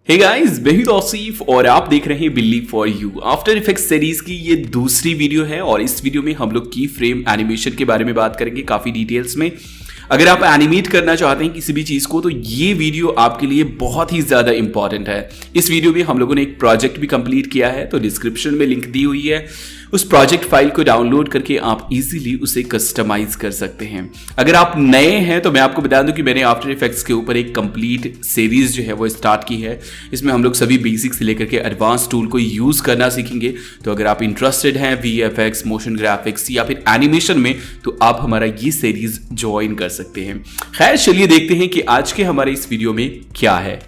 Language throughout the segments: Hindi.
हे गाइस, मैं हूं तौसीफ और आप देख रहे हैं बिल्ली for you. After effects series की ये दूसरी वीडियो है और इस वीडियो में हम लोग की फ्रेम एनिमेशन के बारे में बात करेंगे काफी डिटेल्स में। अगर आप एनिमेट करना चाहते हैं किसी भी चीज को तो ये वीडियो आपके लिए बहुत ही ज्यादा इंपॉर्टेंट है। इस वीडियो में हम लोगों ने एक प्रोजेक्ट भी कंप्लीट किया है, तो डिस्क्रिप्शन में लिंक दी हुई है। उस प्रोजेक्ट फाइल को डाउनलोड करके आप इजीली उसे कस्टमाइज कर सकते हैं। अगर आप नए हैं तो मैं आपको बता दूं कि मैंने आफ्टर इफेक्ट्स के ऊपर एक कंप्लीट सीरीज जो है वो स्टार्ट की है। इसमें हम लोग सभी बेसिक से लेकर के एडवांस टूल को यूज करना सीखेंगे। तो अगर आप इंटरेस्टेड हैं VFX, मोशन ग्राफिक्स या फिर एनिमेशन में, तो आप हमारा ये सीरीज ज्वाइन कर सकते हैं। खैर, चलिए देखते हैं कि आज के हमारे इस वीडियो में क्या है।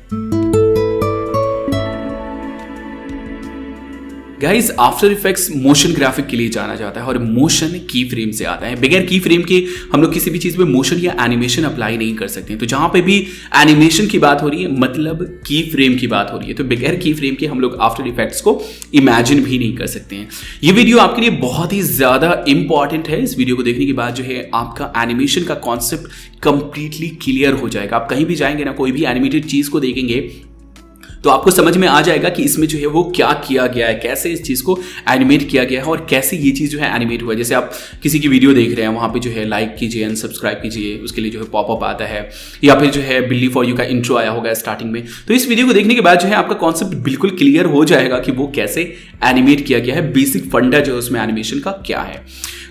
Guys, after effects motion graphic के लिए जाना जाता है और मोशन की फ्रेम से आता है। बगैर की फ्रेम के हम लोग किसी भी चीज में मोशन या एनिमेशन अप्लाई नहीं कर सकते। तो जहां पे भी एनिमेशन की बात हो रही है मतलब की फ्रेम की बात हो रही है, तो बगैर की फ्रेम के हम लोग आफ्टर इफेक्ट्स को इमेजिन भी नहीं कर सकते हैं। ये वीडियो आपके लिए बहुत ही ज्यादा इंपॉर्टेंट है। इस वीडियो को देखने के बाद जो है आपका एनिमेशन का कॉन्सेप्ट कंप्लीटली क्लियर हो जाएगा। आप कहीं भी जाएंगे ना, कोई भी एनिमेटेड चीज को देखेंगे तो आपको समझ में आ जाएगा कि इसमें जो है वो क्या किया गया है, कैसे इस चीज को एनिमेट किया गया है और कैसे ये चीज जो है एनिमेट हुआ है। जैसे आप किसी की वीडियो देख रहे हैं, वहां पे जो है लाइक कीजिए एंड सब्सक्राइब कीजिए, उसके लिए जो है पॉपअप आता है, या फिर जो है बिल्ली फॉर यू का इंट्रो आया होगा स्टार्टिंग में। तो इस वीडियो को देखने के बाद जो है आपका कॉन्सेप्ट बिल्कुल क्लियर हो जाएगा कि वो कैसे एनिमेट किया गया है, बेसिक फंडा जो है उसमें एनिमेशन का क्या है।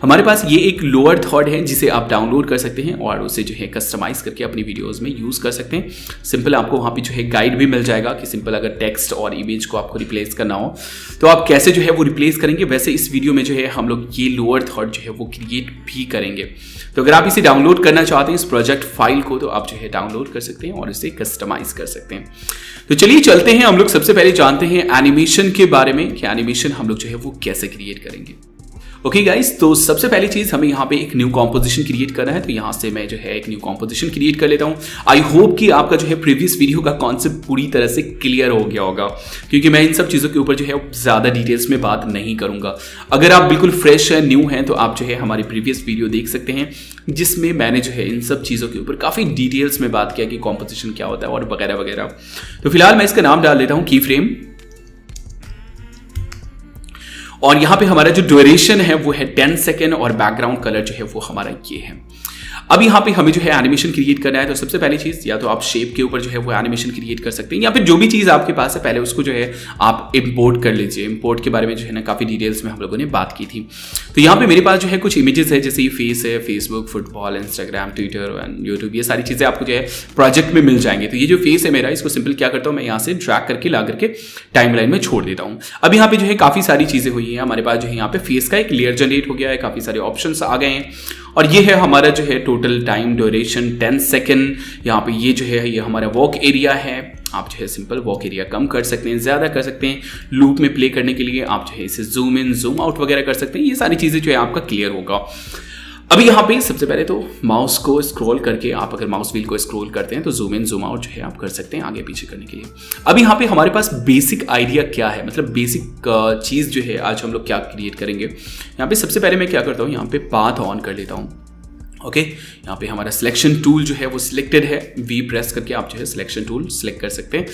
हमारे पास ये एक लोअर थर्ड है जिसे आप डाउनलोड कर सकते हैं और उसे जो है कस्टमाइज करके अपनी वीडियोस में यूज कर सकते हैं। सिंपल आपको वहां पे जो है गाइड भी मिल जाएगा कि सिंपल अगर टेक्स्ट और इमेज को आपको रिप्लेस करना हो तो आप कैसे जो है वो रिप्लेस करेंगे। वैसे इस वीडियो में जो है हम लोग ये लोअर थर्ड जो है वो क्रिएट भी करेंगे। तो अगर आप इसे डाउनलोड करना चाहते हैं इस प्रोजेक्ट फाइल को, तो आप जो है डाउनलोड कर सकते हैं और इसे कस्टमाइज कर सकते हैं। तो चलिए चलते हैं, हम लोग सबसे पहले जानते हैं एनिमेशन के बारे में कि एनिमेशन हम लोग जो है वो कैसे क्रिएट करेंगे। ओके गाइस, तो सबसे पहली चीज हमें यहाँ पे एक न्यू कॉम्पोजिशन क्रिएट करना है। तो यहाँ से मैं जो है एक न्यू कॉम्पोजिशन क्रिएट कर लेता हूँ। आई होप कि आपका जो है प्रीवियस वीडियो का कॉन्सेप्ट पूरी तरह से क्लियर हो गया होगा, क्योंकि मैं इन सब चीज़ों के ऊपर जो है ज़्यादा डिटेल्स में बात नहीं करूँगा। अगर आप बिल्कुल फ्रेश है, न्यू हैं, तो आप जो है हमारी प्रीवियस वीडियो देख सकते हैं जिसमें मैंने जो है इन सब चीज़ों के ऊपर काफ़ी डिटेल्स में बात किया कि कॉम्पोजिशन क्या होता है और वगैरह वगैरह। तो फिलहाल मैं इसका नाम डाल देता हूँ की फ्रेम, और यहाँ पे हमारा जो ड्यूरेशन है वो है 10 सेकेंड और बैकग्राउंड कलर जो है वो हमारा ये है। अब यहाँ पे हमें जो है एनिमेशन क्रिएट करना है, तो सबसे पहली चीज या तो आप शेप के ऊपर जो है वो एनिमेशन क्रिएट कर सकते हैं, या फिर जो भी चीज आपके पास है पहले उसको जो है आप इंपोर्ट कर लीजिए। इंपोर्ट के बारे में जो है ना काफी डिटेल्स में हम लोगों ने बात की थी। तो यहाँ पे मेरे पास जो है कुछ इमेजेस है, जैसे ये फेस है, Facebook, football, Instagram, Twitter and YouTube, ये सारी चीजें आपको जो है प्रोजेक्ट में मिल जाएंगे। तो ये जो फेस है मेरा, इसको सिंपल क्या करता हूँ मैं यहाँ से ड्रैग करके ला करके टाइमलाइन में छोड़ देता हूँ। अब यहाँ पे जो है काफी सारी चीजें हुई हैं हमारे पास। जो है यहाँ पे फेस का एक लेयर जनरेट हो गया है, काफी सारे ऑप्शन आ गए हैं, और ये है हमारा जो है टोटल टाइम ड्यूरेशन 10 सेकेंड। यहाँ पे ये जो है ये हमारा वॉक एरिया है। आप जो है सिंपल वॉक एरिया कम कर सकते हैं, ज़्यादा कर सकते हैं। लूप में प्ले करने के लिए आप जो है इसे जूम इन जूम आउट वगैरह कर सकते हैं। ये सारी चीज़ें जो है आपका क्लियर होगा। अभी यहाँ पे सबसे पहले तो माउस को स्क्रॉल करके, आप अगर माउस व्हील को स्क्रॉल करते हैं तो जूम इन जूम आउट जो है आप कर सकते हैं आगे पीछे करने के लिए। अब यहाँ पे हमारे पास बेसिक आइडिया क्या है, मतलब बेसिक चीज़ जो है आज हम लोग क्या क्रिएट करेंगे। यहाँ पे सबसे पहले मैं क्या करता हूँ, यहाँ पे पाथ ऑन कर लेता हूँ। ओके, यहाँ पे हमारा सिलेक्शन टूल जो है वो सिलेक्टेड है। V प्रेस करके आप जो है सिलेक्शन टूल सिलेक्ट कर सकते हैं।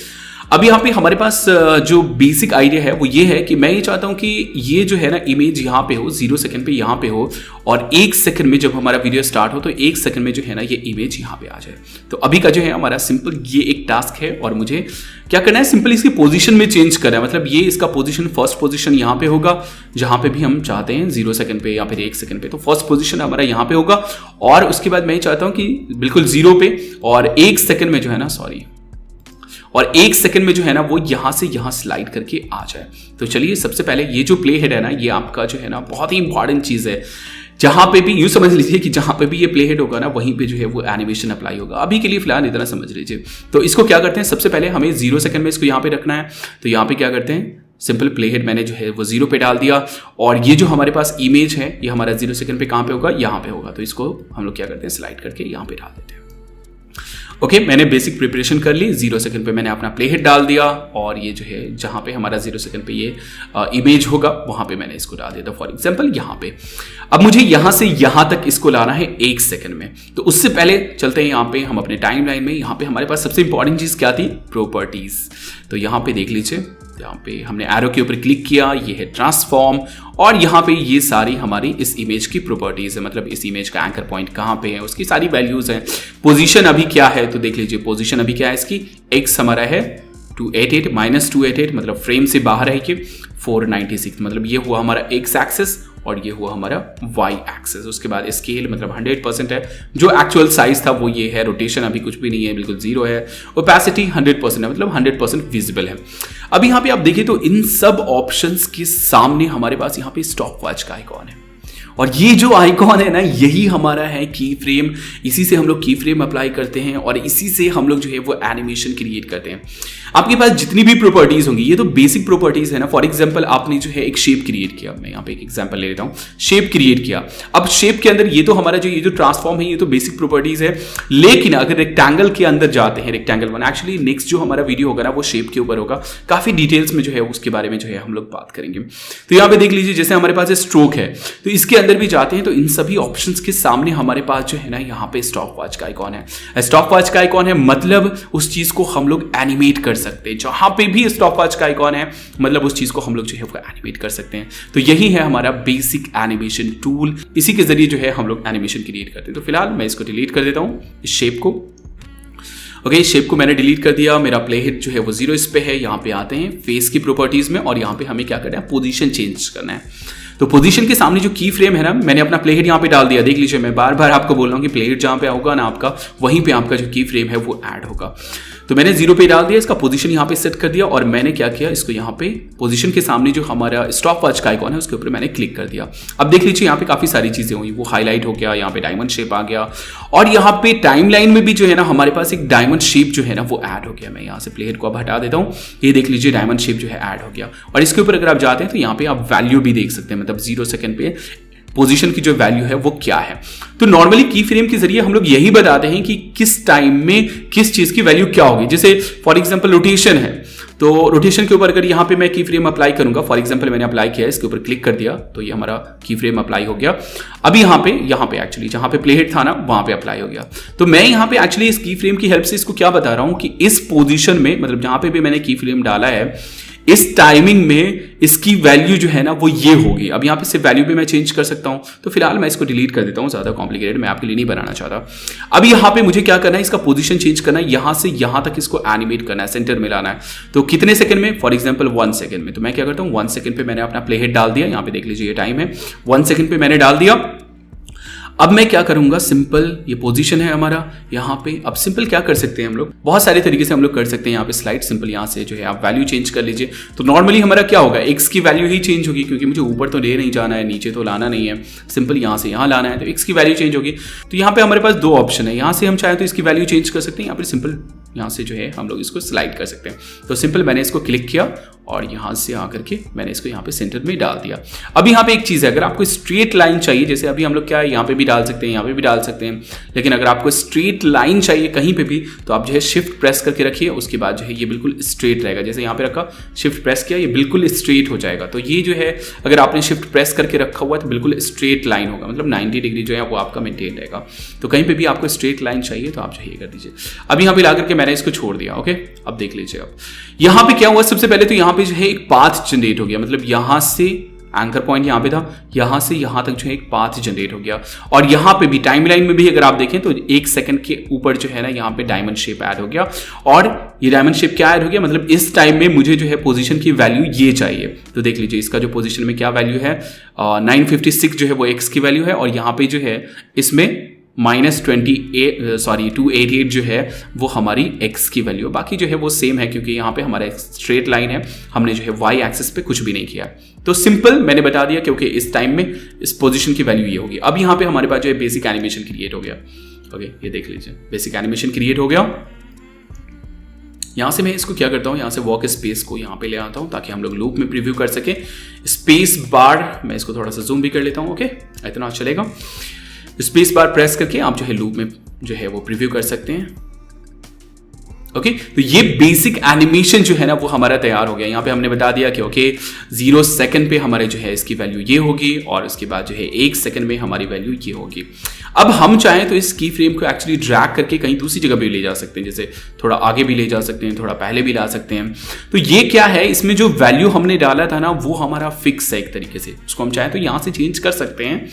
अब यहाँ पे हमारे पास जो बेसिक आइडिया है वो ये है कि मैं ये चाहता हूँ कि ये जो है ना इमेज यहाँ पे हो, 0 सेकंड पे यहाँ पे हो, और 1 सेकंड में जब हमारा वीडियो स्टार्ट हो तो 1 सेकंड में जो है ना ये इमेज यहाँ पे आ जाए। तो अभी का जो है हमारा सिंपल ये एक टास्क है, और मुझे क्या करना है, सिंपल इसकी पोजीशन में चेंज करना है। मतलब ये इसका पोजीशन, फर्स्ट पोजीशन यहाँ पे होगा जहाँ पे भी हम चाहते हैं 0 सेकंड पे या फिर 1 सेकंड पे। तो फर्स्ट पोजीशन हमारा यहाँ पे होगा, और उसके बाद मैं चाहता हूँ कि बिल्कुल 0 पे और 1 सेकंड में जो है ना, और 1 सेकंड में जो है ना वो यहां से यहां स्लाइड करके आ जाए। तो चलिए सबसे पहले ये जो प्ले हेड है ना, ये आपका जो है ना बहुत ही इंपॉर्टेंट चीज है। जहां पे भी यूं समझ लीजिए कि जहां पे भी ये प्ले हेड होगा ना, वहीं पे जो है वो एनिमेशन अप्लाई होगा। अभी के लिए फिलहाल इतना समझ लीजिए। तो इसको क्या करते हैं, सबसे पहले हमें 0 सेकंड में इसको यहाँ पे रखना है। तो यहाँ पे क्या करते हैं, सिंपल प्ले हेड मैंने जो है वो 0 पे डाल दिया, और ये जो हमारे पास इमेज है ये हमारा 0 सेकंड पे कहाँ पे होगा, यहाँ पे होगा। तो इसको हम लोग क्या करते हैं, स्लाइड करके यहाँ पे डाल देते हैं। ओके, मैंने बेसिक प्रिपरेशन कर ली। 0 सेकंड पे मैंने अपना प्ले हेड डाल दिया और ये जो है जहाँ पे हमारा 0 सेकंड पे ये इमेज होगा वहाँ पे मैंने इसको डाल दिया था, फॉर एग्जांपल यहाँ पे। अब मुझे यहाँ से यहाँ तक इसको लाना है 1 सेकंड में। तो उससे पहले चलते हैं यहाँ पे हम अपने टाइम लाइन में। यहाँ पे हमारे पास सबसे इंपॉर्टेंट चीज़ क्या थी? प्रॉपर्टीज। तो यहाँ पे देख लीजिए, यहाँ पे हमने एरो के ऊपर क्लिक किया, ये है ट्रांसफॉर्म, और यहाँ पे ये सारी हमारी इस इमेज की प्रॉपर्टीज है, मतलब इस इमेज का एंकर पॉइंट कहाँ पे है, उसकी सारी वैल्यूज हैं। पोजीशन अभी क्या है तो देख लीजिए, पोजीशन अभी क्या है इसकी, एक्स हमारा है 288 -288, मतलब फ्रेम से बाहर है कि 496, मतलब ये हुआ हमारा एक्स एक्सेस और ये हुआ हमारा वाई एक्सेस। उसके बाद स्केल मतलब 100% है, जो एक्चुअल साइज था वो ये है। रोटेशन अभी कुछ भी नहीं है, बिल्कुल 0 है। ओपेसिटी 100% है, मतलब 100% विजिबल है। अब यहाँ पे आप देखिए तो इन सब ऑप्शंस के सामने हमारे पास यहाँ पे स्टॉप वॉच का आइकॉन है, और ये जो आइकॉन है ना, यही हमारा है की फ्रेम। इसी से हम लोग की फ्रेम अप्लाई करते हैं और इसी से हम लोग जो है वो एनिमेशन क्रिएट करते हैं। आपके पास जितनी भी प्रॉपर्टीज होंगी, ये तो बेसिक प्रॉपर्टीज है ना। फॉर एग्जांपल आपने जो है एक शेप क्रिएट किया, मैं यहाँ पे एक एग्जांपल ले लेता हूँ, शेप क्रिएट किया। अब शेप के अंदर ये तो हमारा जो ये जो ट्रांसफॉर्म है ये तो बेसिक प्रॉपर्टीज है, लेकिन अगर रेक्टेंगल के अंदर जाते हैं, रेक्टेंगल 1, एक्चुअली नेक्स्ट जो हमारा वीडियो होगा ना वो शेप के ऊपर होगा, काफी डिटेल्स में जो है उसके बारे में जो है हम लोग बात करेंगे। तो यहाँ पे देख लीजिए, जैसे हमारे पास स्ट्रोक है तो इसके अंदर भी जाते हैं तो इन सभी ऑप्शंस के सामने हमारे पास जो है ना यहाँ पे स्टॉप वॉच का आइकॉन है। स्टॉप वॉच का आइकॉन है मतलब उस चीज को हम लोग एनिमेट कर सकते हैं। जहां पे भी स्टॉप वॉच का आइकॉन है मतलब उस चीज को हम लोग जो है वो एनिमेट कर सकते हैं। तो यही है हमारा बेसिक एनिमेशन टूल, इसी के जरिए जो है हम लोग एनिमेशन क्रिएट करते हैं। तो फिलहाल मैं इसको डिलीट कर देता हूं, इस शेप को। ओके, शेप को मैंने डिलीट कर दिया। मेरा प्ले हेड जो है वो 0 इस पे है। यहाँ पे आते हैं फेस की प्रॉपर्टीज में और यहाँ पे हमें क्या करना है, पोजीशन चेंज करना है। तो पोजीशन के सामने जो की फ्रेम है ना, मैंने अपना प्ले हेड यहाँ पे डाल दिया। देख लीजिए, मैं बार बार आपको बोल रहा हूँ कि प्ले हेड जहाँ पे होगा ना आपका, वहीं पे आपका जो की फ्रेम है वो ऐड होगा। तो मैंने 0 पे डाल दिया, इसका पोजीशन यहाँ पे सेट कर दिया और मैंने क्या किया, इसको यहाँ पे पोजीशन के सामने जो हमारा स्टॉप वॉच का आइकॉन है उसके ऊपर मैंने क्लिक कर दिया। अब देख लीजिए यहाँ पे काफी सारी चीजें हुई, वो हाईलाइट हो गया, यहाँ पे डायमंड शेप आ गया और यहाँ पे टाइम लाइन में भी जो है ना हमारे पास एक डायमंड शेप जो है ना वो ऐड हो गया। मैं यहाँ से प्ले हेड को अब हटा देता हूँ, ये देख लीजिए डायमंड शेप जो है ऐड हो गया। और इसके ऊपर अगर आप जाते हैं तो यहाँ पे आप वैल्यू भी देख सकते हैं, मतलब 0 सेकंड पे पोजीशन की जो वैल्यू है वो क्या है। तो नॉर्मली की फ्रेम के जरिए हम लोग यही बताते हैं कि किस टाइम में किस चीज की वैल्यू क्या होगी। जैसे फॉर एग्जांपल रोटेशन है, तो रोटेशन के ऊपर अगर यहाँ पे मैं की फ्रेम अप्लाई करूंगा, फॉर एग्जांपल मैंने अप्लाई किया, इसके ऊपर क्लिक कर दिया तो ये हमारा की फ्रेम अप्लाई हो गया। अभी यहाँ पे एक्चुअली जहाँ पे प्ले हेड था ना वहां पे अप्लाई हो गया। तो मैं यहाँ पे एक्चुअली इस की फ्रेम की हेल्प से इसको क्या बता रहा हूँ कि इस पोजीशन में, मतलब जहां पे भी मैंने की फ्रेम डाला है, इस टाइमिंग में इसकी वैल्यू जो है ना वो ये होगी। अब यहाँ पे सिर्फ वैल्यू भी मैं चेंज कर सकता हूँ। तो फिलहाल मैं इसको डिलीट कर देता हूँ, ज्यादा कॉम्प्लिकेटेड मैं आपके लिए नहीं बनाना चाहता। अब यहाँ पे मुझे क्या करना है, इसका पोजीशन चेंज करना है, यहाँ से यहाँ तक इसको एनिमेट करना है, सेंटर में लाना है। तो कितने सेकंड में, फॉर एग्जांपल 1 सेकंड में। तो मैं क्या करता हूँ, 1 सेकंड पे मैंने अपना प्ले हेड डाल दिया, यहाँ पे देख लीजिए ये टाइम है, 1 सेकंड पे मैंने डाल दिया। अब मैं क्या करूंगा, सिंपल ये पोजीशन है हमारा यहाँ पे। अब सिंपल क्या कर सकते हैं हम लोग, बहुत सारे तरीके से हम लोग कर सकते हैं। यहाँ पे स्लाइड सिंपल यहाँ से जो है आप वैल्यू चेंज कर लीजिए। तो नॉर्मली हमारा क्या होगा, एक्स की वैल्यू ही चेंज होगी, क्योंकि मुझे ऊपर तो ले नहीं जाना है, नीचे तो लाना नहीं है, सिंपल यहाँ से यहाँ लाना है, तो एक्स की वैल्यू चेंज होगी। तो यहाँ पे हमारे पास 2 ऑप्शन है, यहाँ से हम चाहे तो इसकी वैल्यू चेंज कर सकते हैं, यहाँ पे सिंपल यहाँ से जो है हम लोग इसको स्लाइड कर सकते हैं। तो सिंपल मैंने इसको क्लिक किया और यहाँ से आकर के मैंने इसको यहाँ पे सेंटर में डाल दिया। अब यहाँ पे एक चीज़ है, अगर आपको स्ट्रेट लाइन चाहिए, जैसे अभी हम लोग क्या है यहाँ पे भी डाल सकते हैं, यहाँ पे भी डाल सकते हैं, लेकिन अगर आपको स्ट्रेट लाइन चाहिए कहीं पे भी तो आप जो है शिफ्ट प्रेस करके रखिए, उसके बाद जो है ये बिल्कुल स्ट्रेट रहेगा। जैसे यहाँ पे रखा, शिफ्ट प्रेस किया, ये बिल्कुल स्ट्रेट हो जाएगा। तो ये जो है अगर आपने शिफ्ट प्रेस करके रखा हुआ है तो बिल्कुल स्ट्रेट लाइन होगा, मतलब 90 डिग्री जो है वो आपका मेंटेन रहेगा। तो कहीं पर भी आपको स्ट्रेट लाइन चाहिए तो आप जो है कर दीजिए। अब यहाँ पे ला करके मैंने इसको छोड़ दिया। ओके, अब देख लीजिए, अब यहाँ पे क्या हुआ, सबसे पहले तो यहाँ पे जो है एक पाथ जनरेट हो गया, मतलब यहाँ से एंकर पॉइंट यहाँ पे था, यहाँ से यहाँ तक जो है एक पाथ जनरेट हो गया। और यहाँ पे भी टाइम लाइन में भी अगर आप देखें तो 1 सेकंड के ऊपर जो है ना यहाँ पे डायमंड शेप ऐड हो गया। और ये डायमंड शेप क्या ऐड हो गया, मतलब इस टाइम में मुझे जो है पोजीशन की वैल्यू ये चाहिए। तो देख लीजिए इसका जो पोजीशन में क्या वैल्यू है, 956 जो है वो एक्स की वैल्यू है, और यहाँ पे जो है इसमें -288 जो है वो हमारी x की वैल्यू। बाकी जो है वो सेम है, क्योंकि यहाँ पे हमारा स्ट्रेट लाइन है, हमने जो है y एक्सिस पे कुछ भी नहीं किया। तो सिंपल मैंने बता दिया क्योंकि इस टाइम में इस पोजीशन की वैल्यू ये होगी। अब यहाँ पे हमारे पास जो है बेसिक एनिमेशन क्रिएट हो गया। ओके, ये देख लीजिए बेसिक एनिमेशन क्रिएट हो गया। यहाँ से मैं इसको क्या करता हूँ, यहाँ से वर्क स्पेस को यहाँ पे ले आता हूँ ताकि हम लोग लूप में प्रीव्यू कर सके। स्पेस बार मैं इसको थोड़ा सा जूम भी कर लेता हूँ। ओके, इतना चलेगा। स्पेस बार प्रेस करके आप जो है लूप में जो है वो प्रीव्यू कर सकते हैं। ओके तो ये बेसिक एनिमेशन जो है ना वो हमारा तैयार हो गया। यहाँ पे हमने बता दिया कि ओके 0 सेकंड पे हमारे जो है इसकी वैल्यू ये होगी और उसके बाद जो है 1 सेकंड में हमारी वैल्यू ये होगी। अब हम चाहें तो इस की फ्रेम को एक्चुअली ड्रैग करके कहीं दूसरी जगह भी ले जा सकते हैं, जैसे थोड़ा आगे भी ले जा सकते हैं, थोड़ा पहले भी ला सकते हैं। तो ये क्या है, इसमें जो वैल्यू हमने डाला था ना वो हमारा फिक्स है एक तरीके से, उसको हम चाहें तो यहाँ से चेंज कर सकते हैं,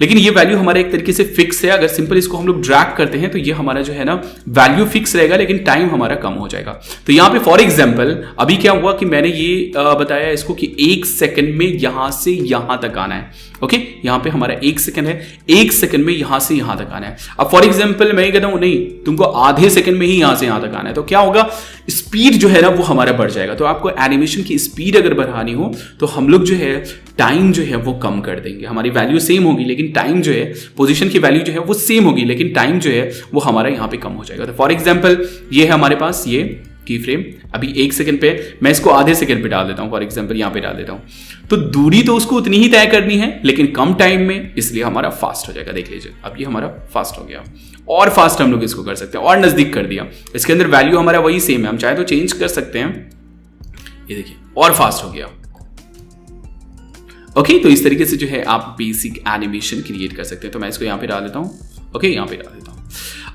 लेकिन ये वैल्यू हमारा एक तरीके से फिक्स है। अगर सिंपल इसको हम लोग ड्रैग करते हैं तो ये हमारा जो है ना वैल्यू फिक्स रहेगा, लेकिन टाइम हमारा कम हो जाएगा। तो यहाँ पे फॉर एग्जांपल अभी क्या हुआ कि मैंने ये बताया इसको कि 1 सेकंड में यहां से यहां तक आना है। ओके यहाँ पे हमारा 1 सेकंड है, 1 सेकंड में यहां से यहां तक आना है। अब फॉर एग्जांपल मैं ये कहता हूं नहीं तुमको आधे सेकंड में ही यहां से यहां तक आना है, तो क्या होगा, स्पीड जो है ना वो हमारा बढ़ जाएगा। तो आपको एनिमेशन की स्पीड अगर बढ़ानी हो तो हम लोग जो है टाइम जो है वो कम कर देंगे। हमारी वैल्यू सेम होगी लेकिन टाइम जो है, पोजीशन की वैल्यू जो है वो सेम होगी लेकिन टाइम जो है वो हमारा यहाँ पे कम हो जाएगा। तो फॉर एग्जांपल ये है हमारे पास ये की फ्रेम, अभी 1 सेकंड पे, मैं इसको आधे सेकंड पे डाल देता हूं, फॉर एग्जांपल यहाँ पे डाल देता हूं। तो दूरी तो उसको उतनी ही तय करनी है लेकिन कम टाइम में, इसलिए हमारा फास्ट हो जाएगा। देख लीजिए अब ये हमारा फास्ट हो गया, और फास्ट हम लोग इसको कर सकते हैं, और नजदीक कर दिया। इसके अंदर वैल्यू हमारा वही सेम है, हम चाहे तो चेंज कर सकते हैं। ये देखिए और फास्ट हो गया। ओके तो इस तरीके से जो है आप बेसिक एनिमेशन क्रिएट कर सकते हैं। तो मैं इसको यहाँ पे डाल देता हूँ, ओके यहाँ पे डाल देता हूँ।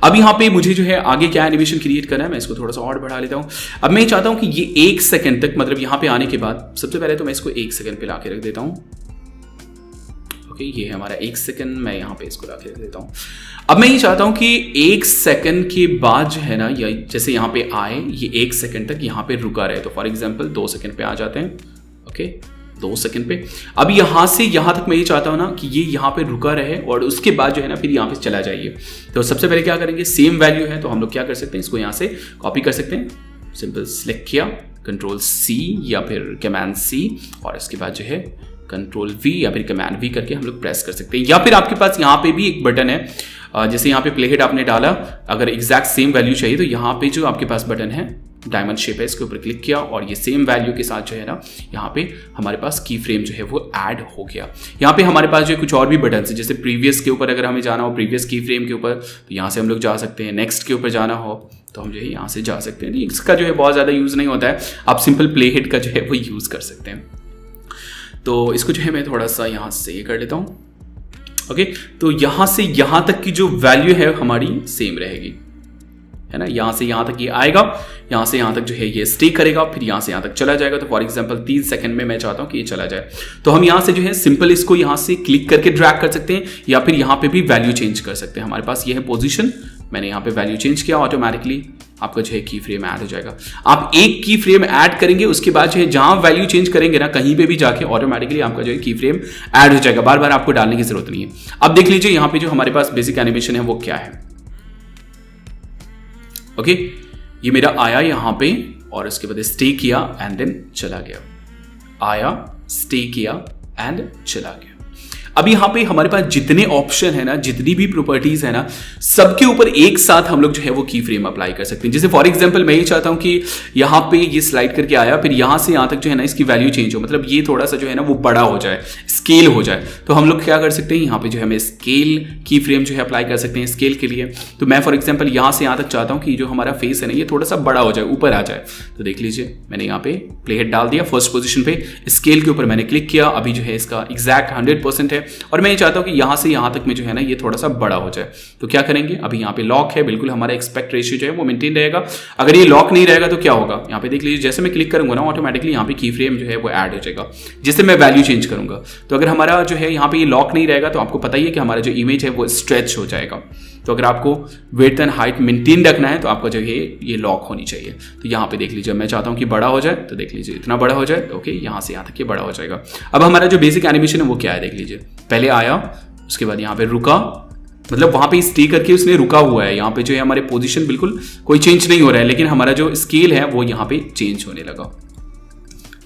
अब यहाँ पे मुझे जो है आगे क्या एनिमेशन क्रिएट करना है, मैं इसको थोड़ा सा और बढ़ा लेता हूँ। अब मैं चाहता हूँ कि ये 1 सेकंड तक, मतलब यहाँ पे आने के बाद सबसे पहले तो मैं इसको 1 सेकंड पे लाके रख देता हूँ। ओके ये है हमारा 1 सेकंड, मैं यहाँ पे इसको लाके रख देता हूँ। अब मैं ये चाहता हूँ कि 1 सेकंड के बाद जो है ना, या जैसे यहाँ पे आए ये 1 सेकंड तक यहाँ पे रुका रहे। तो फॉर एग्जाम्पल 2 सेकंड पे आ जाते हैं। ओके 2 सेकंड पे, अब यहां से यहां तक मैं ये चाहता हूं ना कि ये यहां पे रुका रहे और उसके बाद जो है ना फिर यहां पे चला जाइए। तो सबसे पहले क्या करेंगे, सेम वैल्यू है तो हम लोग क्या कर सकते हैं, इसको यहां से कॉपी कर सकते हैं। सिंपल सिलेक्ट किया, कंट्रोल C या फिर कमांड C, और इसके बाद जो है कंट्रोल V या फिर कमांड V करके हम लोग प्रेस कर सकते हैं। या फिर आपके पास यहाँ पे भी एक बटन है, जैसे यहाँ पे प्ले हेड आपने डाला, अगर एग्जैक्ट सेम वैल्यू चाहिए तो यहाँ पे जो आपके पास बटन है डायमंड शेप है, इसके ऊपर क्लिक किया और ये सेम वैल्यू के साथ जो है ना यहाँ पे हमारे पास की फ्रेम जो है वो ऐड हो गया। यहाँ पे हमारे पास जो कुछ और भी बटन है, जैसे प्रीवियस के ऊपर अगर हमें जाना हो, प्रीवियस की फ्रेम के ऊपर, तो यहाँ से हम लोग जा सकते हैं। नेक्स्ट के ऊपर जाना हो तो हम जो है यहाँ से जा सकते हैं। इसका जो है बहुत ज़्यादा यूज़ नहीं होता है, आप सिंपल प्ले हेड का जो है वो यूज़ कर सकते हैं। तो इसको जो है मैं थोड़ा सा यहाँ से ये कर लेता हूँ। ओके तो यहाँ से यहाँ तक की जो वैल्यू है हमारी सेम रहेगी, है ना। यहाँ से यहाँ तक ये आएगा, यहाँ से यहाँ तक जो है ये स्टे करेगा, फिर यहाँ से यहाँ तक चला जाएगा। तो फॉर एग्जांपल 3 सेकंड में मैं चाहता हूँ कि ये चला जाए, तो हम यहाँ से जो है सिंपल इसको यहाँ से क्लिक करके ड्रैग कर सकते हैं, या फिर यहाँ पे भी वैल्यू चेंज कर सकते हैं। हमारे पास ये है पोजीशन, मैंने यहाँ पे वैल्यू चेंज किया, ऑटोमेटिकली आपका जो है की फ्रेम ऐड हो जाएगा। आप एक की फ्रेम ऐड करेंगे, उसके बाद जो है जहां वैल्यू चेंज करेंगे ना, कहीं पे भी जाके ऑटोमेटिकली आपका जो है की फ्रेम ऐड हो जाएगा, बार बार आपको डालने की जरूरत नहीं है। अब देख लीजिए यहाँ पे जो हमारे पास बेसिक एनिमेशन है वो क्या है। ओके ये मेरा आया यहाँ पे और उसके बाद स्टे किया एंड देन चला गया, आया स्टे किया एंड चला गया। अब यहाँ पे हमारे पास जितने ऑप्शन है ना, जितनी भी प्रॉपर्टीज है ना, सबके ऊपर एक साथ हम लोग जो है वो की फ्रेम अप्लाई कर सकते हैं। जैसे फॉर एग्जांपल मैं ये चाहता हूँ कि यहाँ पे ये स्लाइड करके आया, फिर यहाँ से यहाँ तक जो है ना इसकी वैल्यू चेंज हो, मतलब ये थोड़ा सा जो है ना वो बड़ा हो जाए, स्केल हो जाए। तो हम लोग क्या कर सकते हैं, यहाँ पे जो है हमें स्केल की फ्रेम जो है अप्लाई कर सकते हैं। स्केल के लिए तो मैं फॉर एग्जाम्पल यहाँ से यहाँ तक चाहता हूँ कि जो हमारा फेस है ना ये थोड़ा सा बड़ा हो जाए, ऊपर आ जाए। तो देख लीजिए मैंने यहाँ पे प्ले हेड डाल दिया फर्स्ट पोजिशन पे, स्केल के ऊपर मैंने क्लिक किया, अभी जो है इसका एग्जैक्ट 100% है और मैं ये चाहता हूं कि यहां से यहां तक में जो है ना ये थोड़ा सा बड़ा हो जाए। तो क्या करेंगे, अभी यहाँ पे लॉक है, बिल्कुल हमारा एक्सपेक्ट रेशियो जो है वो मेंटेन रहेगा। अगर ये लॉक नहीं रहेगा तो क्या होगा, यहाँ पे देख लीजिए जैसे मैं क्लिक करूंगा ना ऑटोमेटिकली यहाँ पे की फ्रेम जो है वो ऐड हो जाएगा, जिससे मैं वैल्यू चेंज करूंगा। तो अगर हमारा जो है यहाँ पे ये लॉक नहीं रहेगा तो आपको पता ही है कि हमारा जो इमेज है वो स्ट्रेच हो जाएगा। तो अगर आपको विड्थ एंड हाइट मेंटेन रखना है तो आपका जो है ये लॉक होनी चाहिए। तो यहाँ पे देख लीजिए मैं चाहता हूँ कि बड़ा हो जाए, तो देख लीजिए इतना बड़ा हो जाए, तो ओके यहाँ से यहाँ तक ये बड़ा हो जाएगा। अब हमारा जो बेसिक एनिमेशन है वो क्या है, देख लीजिए पहले आया, उसके बाद यहाँ पे रुका, मतलब वहां पे स्टे करके उसने रुका हुआ है। यहाँ पे जो है हमारे पोजीशन बिल्कुल कोई चेंज नहीं हो रहा है, लेकिन हमारा जो स्केल है वो यहाँ पे चेंज होने लगा।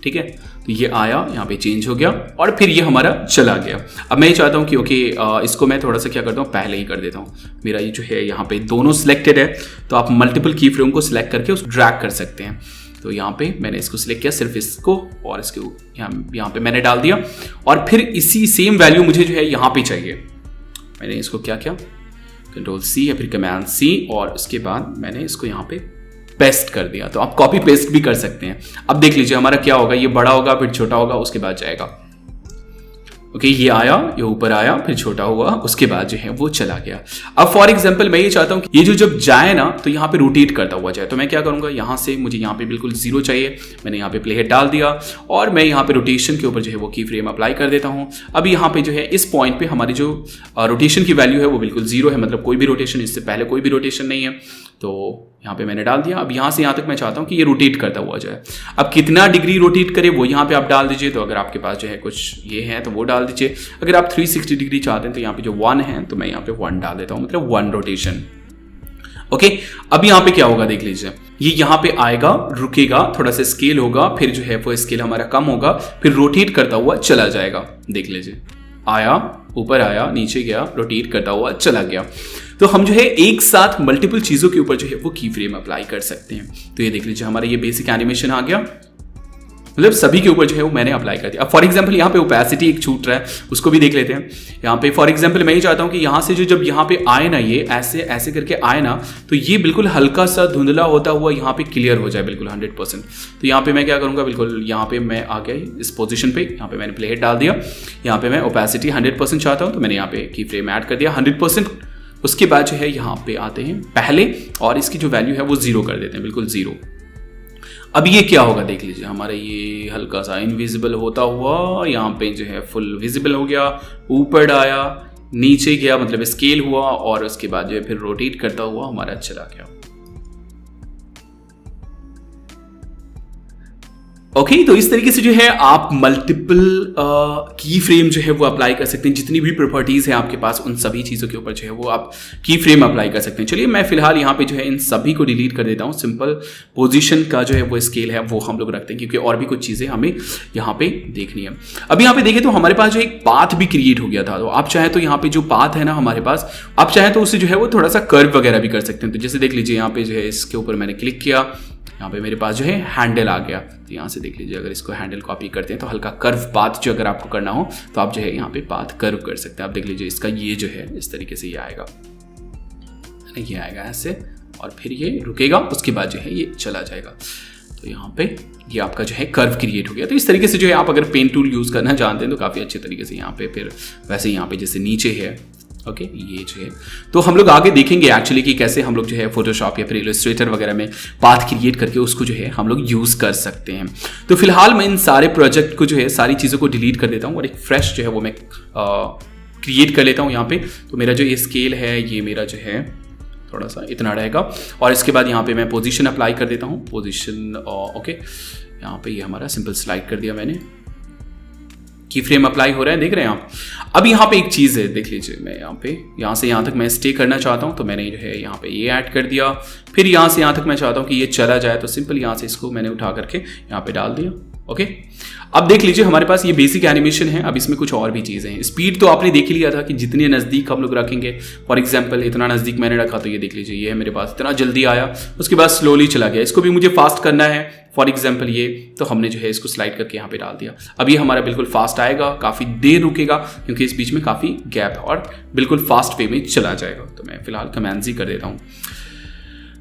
ठीक है तो ये आया, यहाँ पे चेंज हो गया और फिर ये हमारा चला गया। अब मैं ये चाहता हूँ कि ओके इसको मैं थोड़ा सा क्या करता हूँ, पहले ही कर देता हूँ। मेरा ये जो है यहाँ पे दोनों सिलेक्टेड है, तो आप मल्टीपल की फ्रेम को सिलेक्ट करके उसको ड्रैग कर सकते हैं। तो यहाँ पे मैंने इसको सिलेक्ट किया, सिर्फ इसको, और इसके यहाँ पे मैंने डाल दिया और फिर इसी सेम वैल्यू मुझे जो है यहाँ पे चाहिए। मैंने इसको क्या किया, कंट्रोल C या फिर कमांड C, और उसके बाद मैंने इसको यहाँ पे पेस्ट कर दिया। तो आप कॉपी पेस्ट भी कर सकते हैं। अब देख लीजिए हमारा क्या होगा, ये बड़ा होगा फिर छोटा होगा उसके बाद जाएगा। ओके, ये आया, ये ऊपर आया, फिर छोटा हुआ, उसके बाद जो है वो चला गया। अब फॉर एग्जांपल मैं ये चाहता हूं कि ये जो जब जाए ना तो यहाँ पे रोटेट करता हुआ जाए, तो मैं क्या करूंगा, यहाँ से मुझे यहाँ पे बिल्कुल 0 चाहिए, मैंने यहाँ पे प्ले हेड डाल दिया और मैं यहाँ पे रोटेशन के ऊपर जो है वो की फ्रेम अप्लाई कर देता हूँ। अब यहाँ पे जो है इस पॉइंट पे हमारी जो रोटेशन की वैल्यू है वो बिल्कुल 0 है, मतलब कोई भी रोटेशन, इससे पहले कोई भी रोटेशन नहीं है, तो यहाँ पे मैंने डाल दिया। अब यहाँ से यहाँ तक मैं चाहता हूँ कि ये रोटेट करता हुआ जाए। अब कितना डिग्री रोटेट करे वो यहाँ पे आप डाल दीजिए। तो अगर आपके पास जो है कुछ ये है तो वो डाल दीजिए। अगर आप 360 डिग्री चाहते हैं तो यहाँ पे जो 1 है तो मैं यहाँ पे 1 डाल देता हूँ, मतलब 1 रोटेशन। ओके, अब यहाँ पे क्या होगा देख लीजिए, ये यहाँ पे आएगा, रुकेगा, थोड़ा सा स्केल होगा, फिर जो है वो स्केल हमारा कम होगा, फिर रोटेट करता हुआ चला जाएगा। देख लीजिए, आया, ऊपर आया, नीचे गया, रोटेट करता हुआ चला गया। तो हम जो है एक साथ मल्टीपल चीजों के ऊपर जो है वो की फ्रेम अप्लाई कर सकते हैं। तो ये देख लीजिए हमारा ये बेसिक एनिमेशन आ गया, मतलब सभी के ऊपर जो है वो मैंने अप्लाई कर दिया। अब फॉर एग्जांपल यहाँ पे ओपेसिटी एक छूट रहा है, उसको भी देख लेते हैं। यहाँ पे फॉर एग्जांपल मैं ये चाहता हूँ कि यहाँ से जो जब यहाँ पे आए ना, ये ऐसे ऐसे करके आए ना, तो ये बिल्कुल हल्का सा धुंधला होता हुआ यहाँ पे क्लियर हो जाए बिल्कुल 100%। तो यहाँ पे मैं क्या करूँगा, बिल्कुल यहाँ पे मैं आ गया इस पोजिशन पे, यहाँ पे मैंने प्ले हेड डाल दिया। यहाँ पे मैं ओपेसिटी 100% चाहता हूँ तो मैंने यहाँ पे की फ्रेम ऐड कर दिया 100%। उसके बाद जो है यहाँ पे आते हैं पहले और इसकी जो वैल्यू है वो 0 कर देते हैं, बिल्कुल 0। अब ये क्या होगा देख लीजिए, हमारा ये हल्का सा इनविजिबल होता हुआ यहाँ पे जो है फुल विजिबल हो गया, ऊपर आया, नीचे गया, मतलब स्केल हुआ, और उसके बाद जो है फिर रोटेट करता हुआ हमारा चला गया। ओके, तो इस तरीके से जो है आप मल्टीपल की फ्रेम जो है वो अप्लाई कर सकते हैं। जितनी भी प्रॉपर्टीज है आपके पास उन सभी चीज़ों के ऊपर जो है वो आप की फ्रेम अप्लाई कर सकते हैं। चलिए मैं फिलहाल यहाँ पे जो है इन सभी को डिलीट कर देता हूँ। सिंपल पोजीशन का जो है वो स्केल है वो हम लोग रखते हैं, क्योंकि और भी कुछ चीज़ें हमें यहाँ पे देखनी है। अब यहाँ पे देखें तो हमारे पास जो एक पाथ भी क्रिएट हो गया था। तो आप चाहें तो यहाँ पे जो पाथ है ना हमारे पास, आप चाहें तो उससे जो है वो थोड़ा सा कर्व वगैरह भी कर सकते हैं। तो जैसे देख लीजिए यहाँ पे जो है इसके ऊपर मैंने क्लिक किया, यहाँ पे मेरे पास जो है हैंडल आ गया। तो यहाँ से देख लीजिए, अगर इसको हैंडल कॉपी करते हैं तो हल्का कर्व पाथ जो अगर आपको करना हो तो आप जो है यहाँ पे पाथ कर्व कर सकते हैं। आप देख लीजिए इसका ये जो है इस तरीके से ये आएगा, ये आएगा ऐसे, और फिर ये रुकेगा, उसके बाद जो है ये चला जाएगा। तो यहाँ पे ये आपका जो है कर्व क्रिएट हो गया। तो इस तरीके से जो है आप अगर पेन टूल यूज़ करना जानते हैं तो काफ़ी अच्छे तरीके से यहाँ पे, फिर वैसे यहाँ पे जैसे नीचे है, ओके, ये जो है तो हम लोग आगे देखेंगे एक्चुअली कि कैसे हम लोग जो है फोटोशॉप या फिर इलस्ट्रेटर वगैरह में पाथ क्रिएट करके उसको जो है हम लोग यूज़ कर सकते हैं। तो फिलहाल मैं इन सारे प्रोजेक्ट को जो है सारी चीज़ों को डिलीट कर देता हूँ और एक फ्रेश जो है वो मैं क्रिएट कर लेता हूँ यहाँ पे। तो मेरा जो ये स्केल है ये मेरा जो है थोड़ा सा इतना रहेगा, और इसके बाद यहाँ पे मैं पोजीशन अप्लाई कर देता हूँ। पोजीशन ओके, यहाँ पे ये हमारा सिंपल स्लाइड कर दिया मैंने, की फ्रेम अप्लाई हो रहा है, देख रहे हैं आप। अब यहाँ पे एक चीज़ है, देख लीजिए, मैं यहाँ पे यहाँ से यहाँ तक मैं स्टे करना चाहता हूँ तो मैंने जो है यहाँ पे ये ऐड कर दिया। फिर यहाँ से यहाँ तक मैं चाहता हूँ कि ये चला जाए, तो सिंपल यहाँ से इसको मैंने उठा करके यहाँ पे डाल दिया। ओके, अब देख लीजिए हमारे पास ये बेसिक एनिमेशन है। अब इसमें कुछ और भी चीज़ें हैं। स्पीड तो आपने देख लिया था कि जितने नज़दीक हम लोग रखेंगे, फॉर एग्जांपल इतना नज़दीक मैंने रखा तो ये देख लीजिए ये है मेरे पास, इतना जल्दी आया, उसके बाद स्लोली चला गया। इसको भी मुझे फास्ट करना है, फॉर एग्जाम्पल ये, तो हमने जो है इसको स्लाइड करके यहाँ पे डाल दिया। अब ये हमारा बिल्कुल फास्ट आएगा, काफ़ी देर रुकेगा क्योंकि इस बीच में काफ़ी गैप है, और बिल्कुल फास्ट वे में चला जाएगा। तो मैं फिलहाल कमांड Z कर देता हूँ।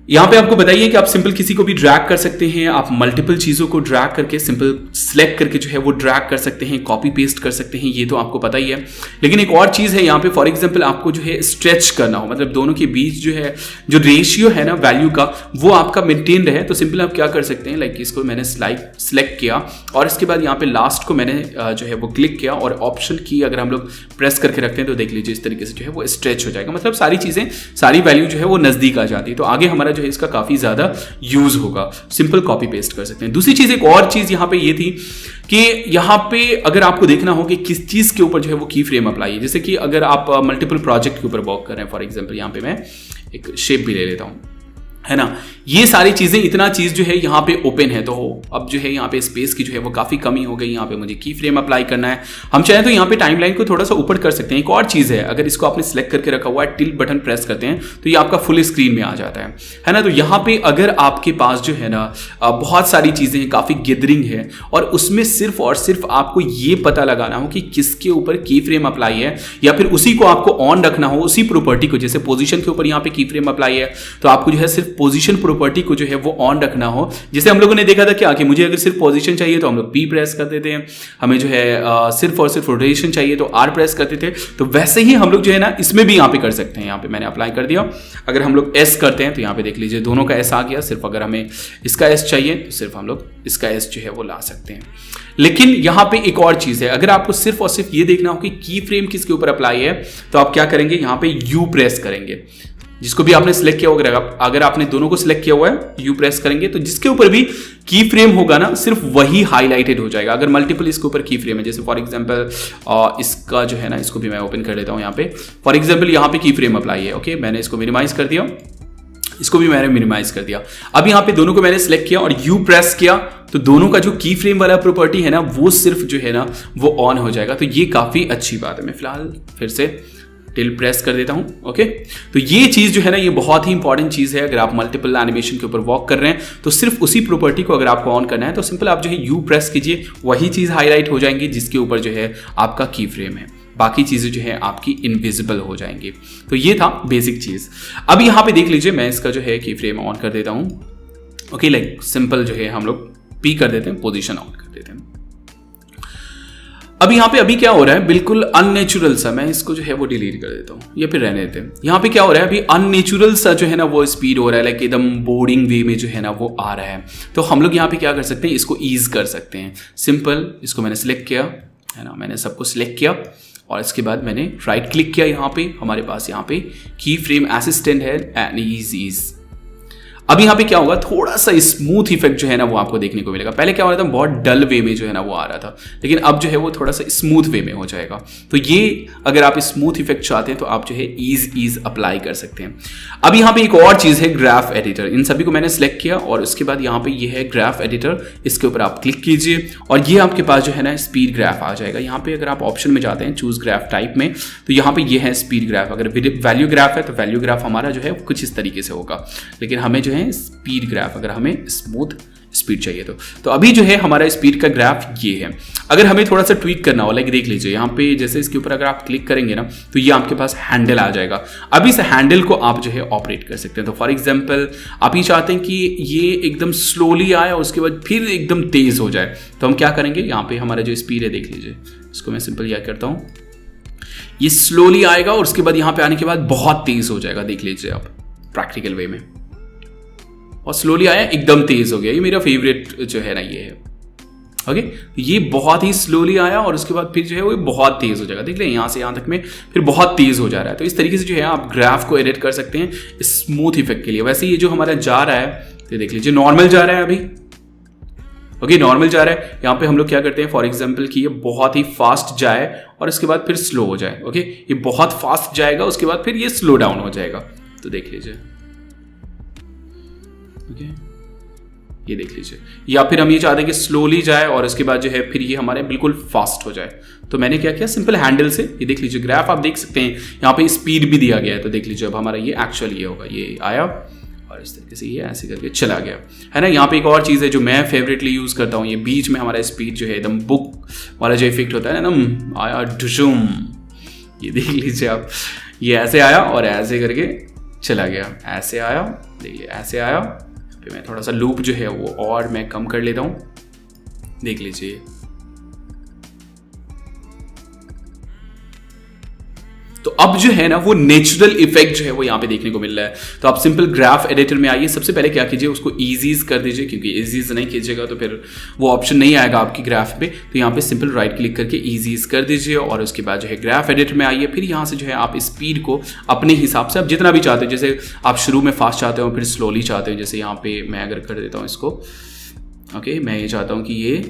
यहाँ पे आपको बताइए कि आप सिंपल किसी को भी ड्रैग कर सकते हैं, आप मल्टीपल चीज़ों को ड्रैग करके सिंपल सेलेक्ट करके जो है वो ड्रैग कर सकते हैं, कॉपी पेस्ट कर सकते हैं, ये तो आपको पता ही है। लेकिन एक और चीज़ है यहाँ पे, फॉर एग्जांपल आपको जो है स्ट्रेच करना हो, मतलब दोनों के बीच जो है जो रेशियो है ना वैल्यू का, वो आपका मेंटेन रहे, तो सिंपल आप क्या कर सकते हैं, लाइक इसको मैंने सेलेक्ट किया और इसके बाद यहाँ पे लास्ट को मैंने जो है वो क्लिक किया, और ऑप्शन की अगर हम लोग प्रेस करके रखते हैं तो देख लीजिए इस तरीके से जो है वो स्ट्रेच हो जाएगा। मतलब सारी चीज़ें, सारी वैल्यू जो है वो नज़दीक आ जाती है। तो आगे हमारा जो है इसका काफ़ी ज़्यादा यूज होगा, सिंपल कॉपी पेस्ट कर सकते हैं। दूसरी चीज़, एक और चीज़ यहाँ पे ये थी कि यहाँ पे अगर आपको देखना हो कि किस चीज़ के ऊपर जो है वो की फ्रेम अप्लाई है, जैसे कि अगर आप मल्टीपल प्रोजेक्ट के ऊपर वर्क कर रहे हैं, फॉर एग्जांपल यहाँ पे मैं एक शेप भी ले लेता हूँ, है ना, ये सारी चीज़ें, इतना चीज़ जो है यहाँ पे ओपन है, तो अब जो है यहाँ पे स्पेस की जो है वो काफ़ी कमी हो गई। यहाँ पे मुझे की फ्रेम अप्लाई करना है, हम चाहें तो यहाँ पे टाइमलाइन को थोड़ा सा ऊपर कर सकते हैं। एक और चीज़ है, अगर इसको आपने सेलेक्ट करके रखा हुआ है, टिल्ट बटन प्रेस करते हैं तो ये आपका फुल स्क्रीन में आ जाता है ना। तो यहाँ पे अगर आपके पास जो है ना बहुत सारी चीज़ें हैं, काफ़ी गैदरिंग है, और उसमें सिर्फ और सिर्फ आपको ये पता लगाना हो कि किसके ऊपर की फ्रेम अप्लाई है, या फिर उसी को आपको ऑन रखना हो, उसी प्रॉपर्टी को, जैसे पोजीशन के ऊपर यहाँ पे की फ्रेम अप्लाई है तो आपको जो है सिर्फ पोजीशन प्रॉपर्टी को जो है वो ऑन रखना हो, जैसे हम लोगों ने देखा था क्या कि मुझे अगर सिर्फ पोजीशन चाहिए तो हम लोग P प्रेस कर देते हैं, हमें जो है सिर्फ और सिर्फ रोटेशन चाहिए तो R प्रेस करते थे। तो वैसे ही हम लोग जो है ना इसमें भी यहाँ पे कर सकते हैं। यहाँ पे मैंने अप्लाई कर दिया। अगर हम लोग S करते हैं तो यहाँ पे देख लीजिए दोनों का S आ गया। सिर्फ अगर हमें इसका S चाहिए तो सिर्फ हम लोग इसका S जो है वो ला सकते हैं। लेकिन यहाँ पे एक और चीज है, अगर आपको सिर्फ और सिर्फ ये देखना हो कि की फ्रेम किसके ऊपर अप्लाई है तो आप क्या करेंगे, यहाँ पे U प्रेस करेंगे। जिसको भी आपने सिलेक्ट किया होगा, अगर आपने दोनों को सिलेक्ट किया हुआ है U प्रेस करेंगे तो जिसके ऊपर भी की फ्रेम होगा ना सिर्फ वही हाईलाइटेड हो जाएगा। अगर मल्टीपल इसके ऊपर की फ्रेम है, जैसे फॉर एग्जांपल इसका जो है ना, इसको भी मैं ओपन कर देता हूं। यहाँ पे फॉर एग्जांपल यहाँ पे की फ्रेम अप्लाई है। ओके, मैंने इसको मिनिमाइज कर दिया, इसको भी मैंने मिनिमाइज कर दिया। अब यहाँ पे दोनों को मैंने सिलेक्ट किया और U प्रेस किया तो दोनों का जो की फ्रेम वाला प्रॉपर्टी है ना वो सिर्फ जो है ना वो ऑन हो जाएगा। तो ये काफी अच्छी बात है। मैं फिलहाल फिर से टिल प्रेस कर देता हूं। ओके, तो ये चीज जो है ना ये बहुत ही इंपॉर्टेंट चीज है। अगर आप मल्टीपल एनिमेशन के ऊपर वर्क कर रहे हैं तो सिर्फ उसी प्रॉपर्टी को अगर आपको ऑन करना है तो सिंपल आप जो है U प्रेस कीजिए, वही चीज हाईलाइट हो जाएंगी जिसके ऊपर जो है आपका की फ्रेम है। बाकी चीजें जो है आपकी इनविजिबल हो जाएंगी। तो ये था बेसिक चीज। अब यहाँ पे देख लीजिए, मैं इसका जो है की फ्रेम ऑन कर देता हूं। ओके, लाइक सिंपल जो है हम लोग P कर देते हैं, पोजीशन ऑन कर देते हैं। अब यहाँ पे अभी क्या हो रहा है, बिल्कुल अननेचुरल सा, मैं इसको जो है वो डिलीट कर देता हूँ या फिर रहने देते हैं। यहाँ पे क्या हो रहा है, अभी अननेचुरल सा जो है ना वो स्पीड हो रहा है, लाइक एकदम बोर्डिंग वे में जो है ना वो आ रहा है। तो हम लोग यहाँ पे क्या कर सकते हैं, इसको ईज कर सकते हैं। सिंपल, इसको मैंने सिलेक्ट किया है ना, मैंने सबको सिलेक्ट किया और इसके बाद मैंने राइट क्लिक किया। यहाँ पे हमारे पास यहाँ पे की फ्रेम असिस्टेंट है एंड ईज। अब यहाँ पे क्या होगा, थोड़ा सा स्मूथ इफेक्ट जो है ना वो आपको देखने को मिलेगा। पहले क्या हो रहा था, बहुत डल वे में जो है ना वो आ रहा था, लेकिन अब जो है वो थोड़ा सा स्मूथ वे में हो जाएगा। तो ये अगर आप स्मूथ इफेक्ट चाहते हैं तो आप जो है ईज अप्लाई कर सकते हैं। अब यहाँ पे एक और चीज है ग्राफ एडिटर। इन सभी को मैंने सेलेक्ट किया और उसके बाद यहाँ पे ये है ग्राफ एडिटर, इसके ऊपर आप क्लिक कीजिए और ये आपके पास जो है ना स्पीड ग्राफ आ जाएगा। यहाँ पे अगर आप ऑप्शन में जाते हैं चूज ग्राफ टाइप में तो यहाँ पे ये है स्पीड ग्राफ। अगर वैल्यू ग्राफ है तो वैल्यू ग्राफ हमारा जो है कुछ इस तरीके से होगा, लेकिन हमें जो है स्पीड ग्राफ, अगर हमें स्मूथ स्पीड चाहिए तो अभी जो है हमारा स्पीड का ग्राफ ये है। अगर हमें थोड़ा सा ट्वीक करना हो, लाइक देख लीजिए यहाँ पे जैसे इसके ऊपर अगर आप क्लिक करेंगे ना तो ये आपके पास हैंडल आ जाएगा। अब इस हैंडल को आप जो है ऑपरेट कर सकते हैं। तो फॉर एग्जांपल आप ये चाहते हैं कि ये एकदम स्लोली आए और उसके बाद फिर एकदम तेज हो जाए, तो हम क्या करेंगे, यहाँ पे हमारा जो स्पीड है देख लीजिए, इसको मैं सिंपल यह करता हूँ, ये स्लोली आएगा और उसके बाद यहाँ पे आने के बाद बहुत तेज हो जाएगा। देख लीजिए आप प्रैक्टिकल वे में, और स्लोली आया एकदम तेज हो गया। ये मेरा फेवरेट जो है ना ये है। ओके, ये बहुत ही स्लोली आया और उसके बाद फिर जो है वो बहुत तेज हो जाएगा। देख लें यहाँ से यहाँ तक में फिर बहुत तेज हो जा रहा है। तो इस तरीके से जो है आप ग्राफ को एडिट कर सकते हैं स्मूथ इफेक्ट के लिए। वैसे ये जो हमारा जा रहा है तो देख लीजिए नॉर्मल जा रहा है अभी। ओके, नॉर्मल जा रहा है। यहाँ पे हम लोग क्या करते हैं, फॉर एग्जाम्पल कि ये बहुत ही फास्ट जाए और उसके बाद फिर स्लो हो जाए। ओके, ये बहुत फास्ट जाएगा उसके बाद फिर ये स्लो डाउन हो जाएगा। तो देख लीजिए, ओके, ये देख लीजिए। या फिर हम ये चाहते हैं कि स्लोली जाए और उसके बाद जो है फिर ये हमारे बिल्कुल फास्ट हो जाए। तो मैंने क्या किया, सिंपल हैंडल से ये देख लीजिए ग्राफ आप देख सकते हैं, यहाँ पे स्पीड भी दिया गया है। तो देख लीजिए अब हमारा ये एक्चुअल ये होगा, ये आया और इस तरीके से ये ऐसे करके चला गया है ना। यहाँ पे एक और चीज़ है जो मैं फेवरेटली यूज़ करता हूँ, ये बीच में हमारा स्पीड जो है एकदम बुक वाला जो इफेक्ट होता है ना, आया डुशुम, ये देख लीजिए आप, ये ऐसे आया और ऐसे करके चला गया, ऐसे आया, देखिए ऐसे आया। फिर मैं थोड़ा सा लूप जो है वो और मैं कम कर लेता हूँ, देख लीजिए। तो अब जो है ना वो नेचुरल इफेक्ट जो है वो यहाँ पे देखने को मिल रहा है। तो आप सिंपल ग्राफ एडिटर में आइए, सबसे पहले क्या कीजिए, उसको ईजीज कर दीजिए, क्योंकि ईजीज नहीं कीजिएगा तो फिर वो ऑप्शन नहीं आएगा आपकी ग्राफ पे। तो यहाँ पे सिंपल राइट क्लिक करके ईजीज कर दीजिए और उसके बाद जो है ग्राफ एडिटर में आइए। फिर यहाँ से जो है आप स्पीड को अपने हिसाब से आप जितना भी चाहते हो, जैसे आप शुरू में फास्ट चाहते हो फिर स्लोली चाहते हो, जैसे यहाँ पे मैं अगर कर देता हूँ इसको, ओके, मैं ये चाहता हूँ कि ये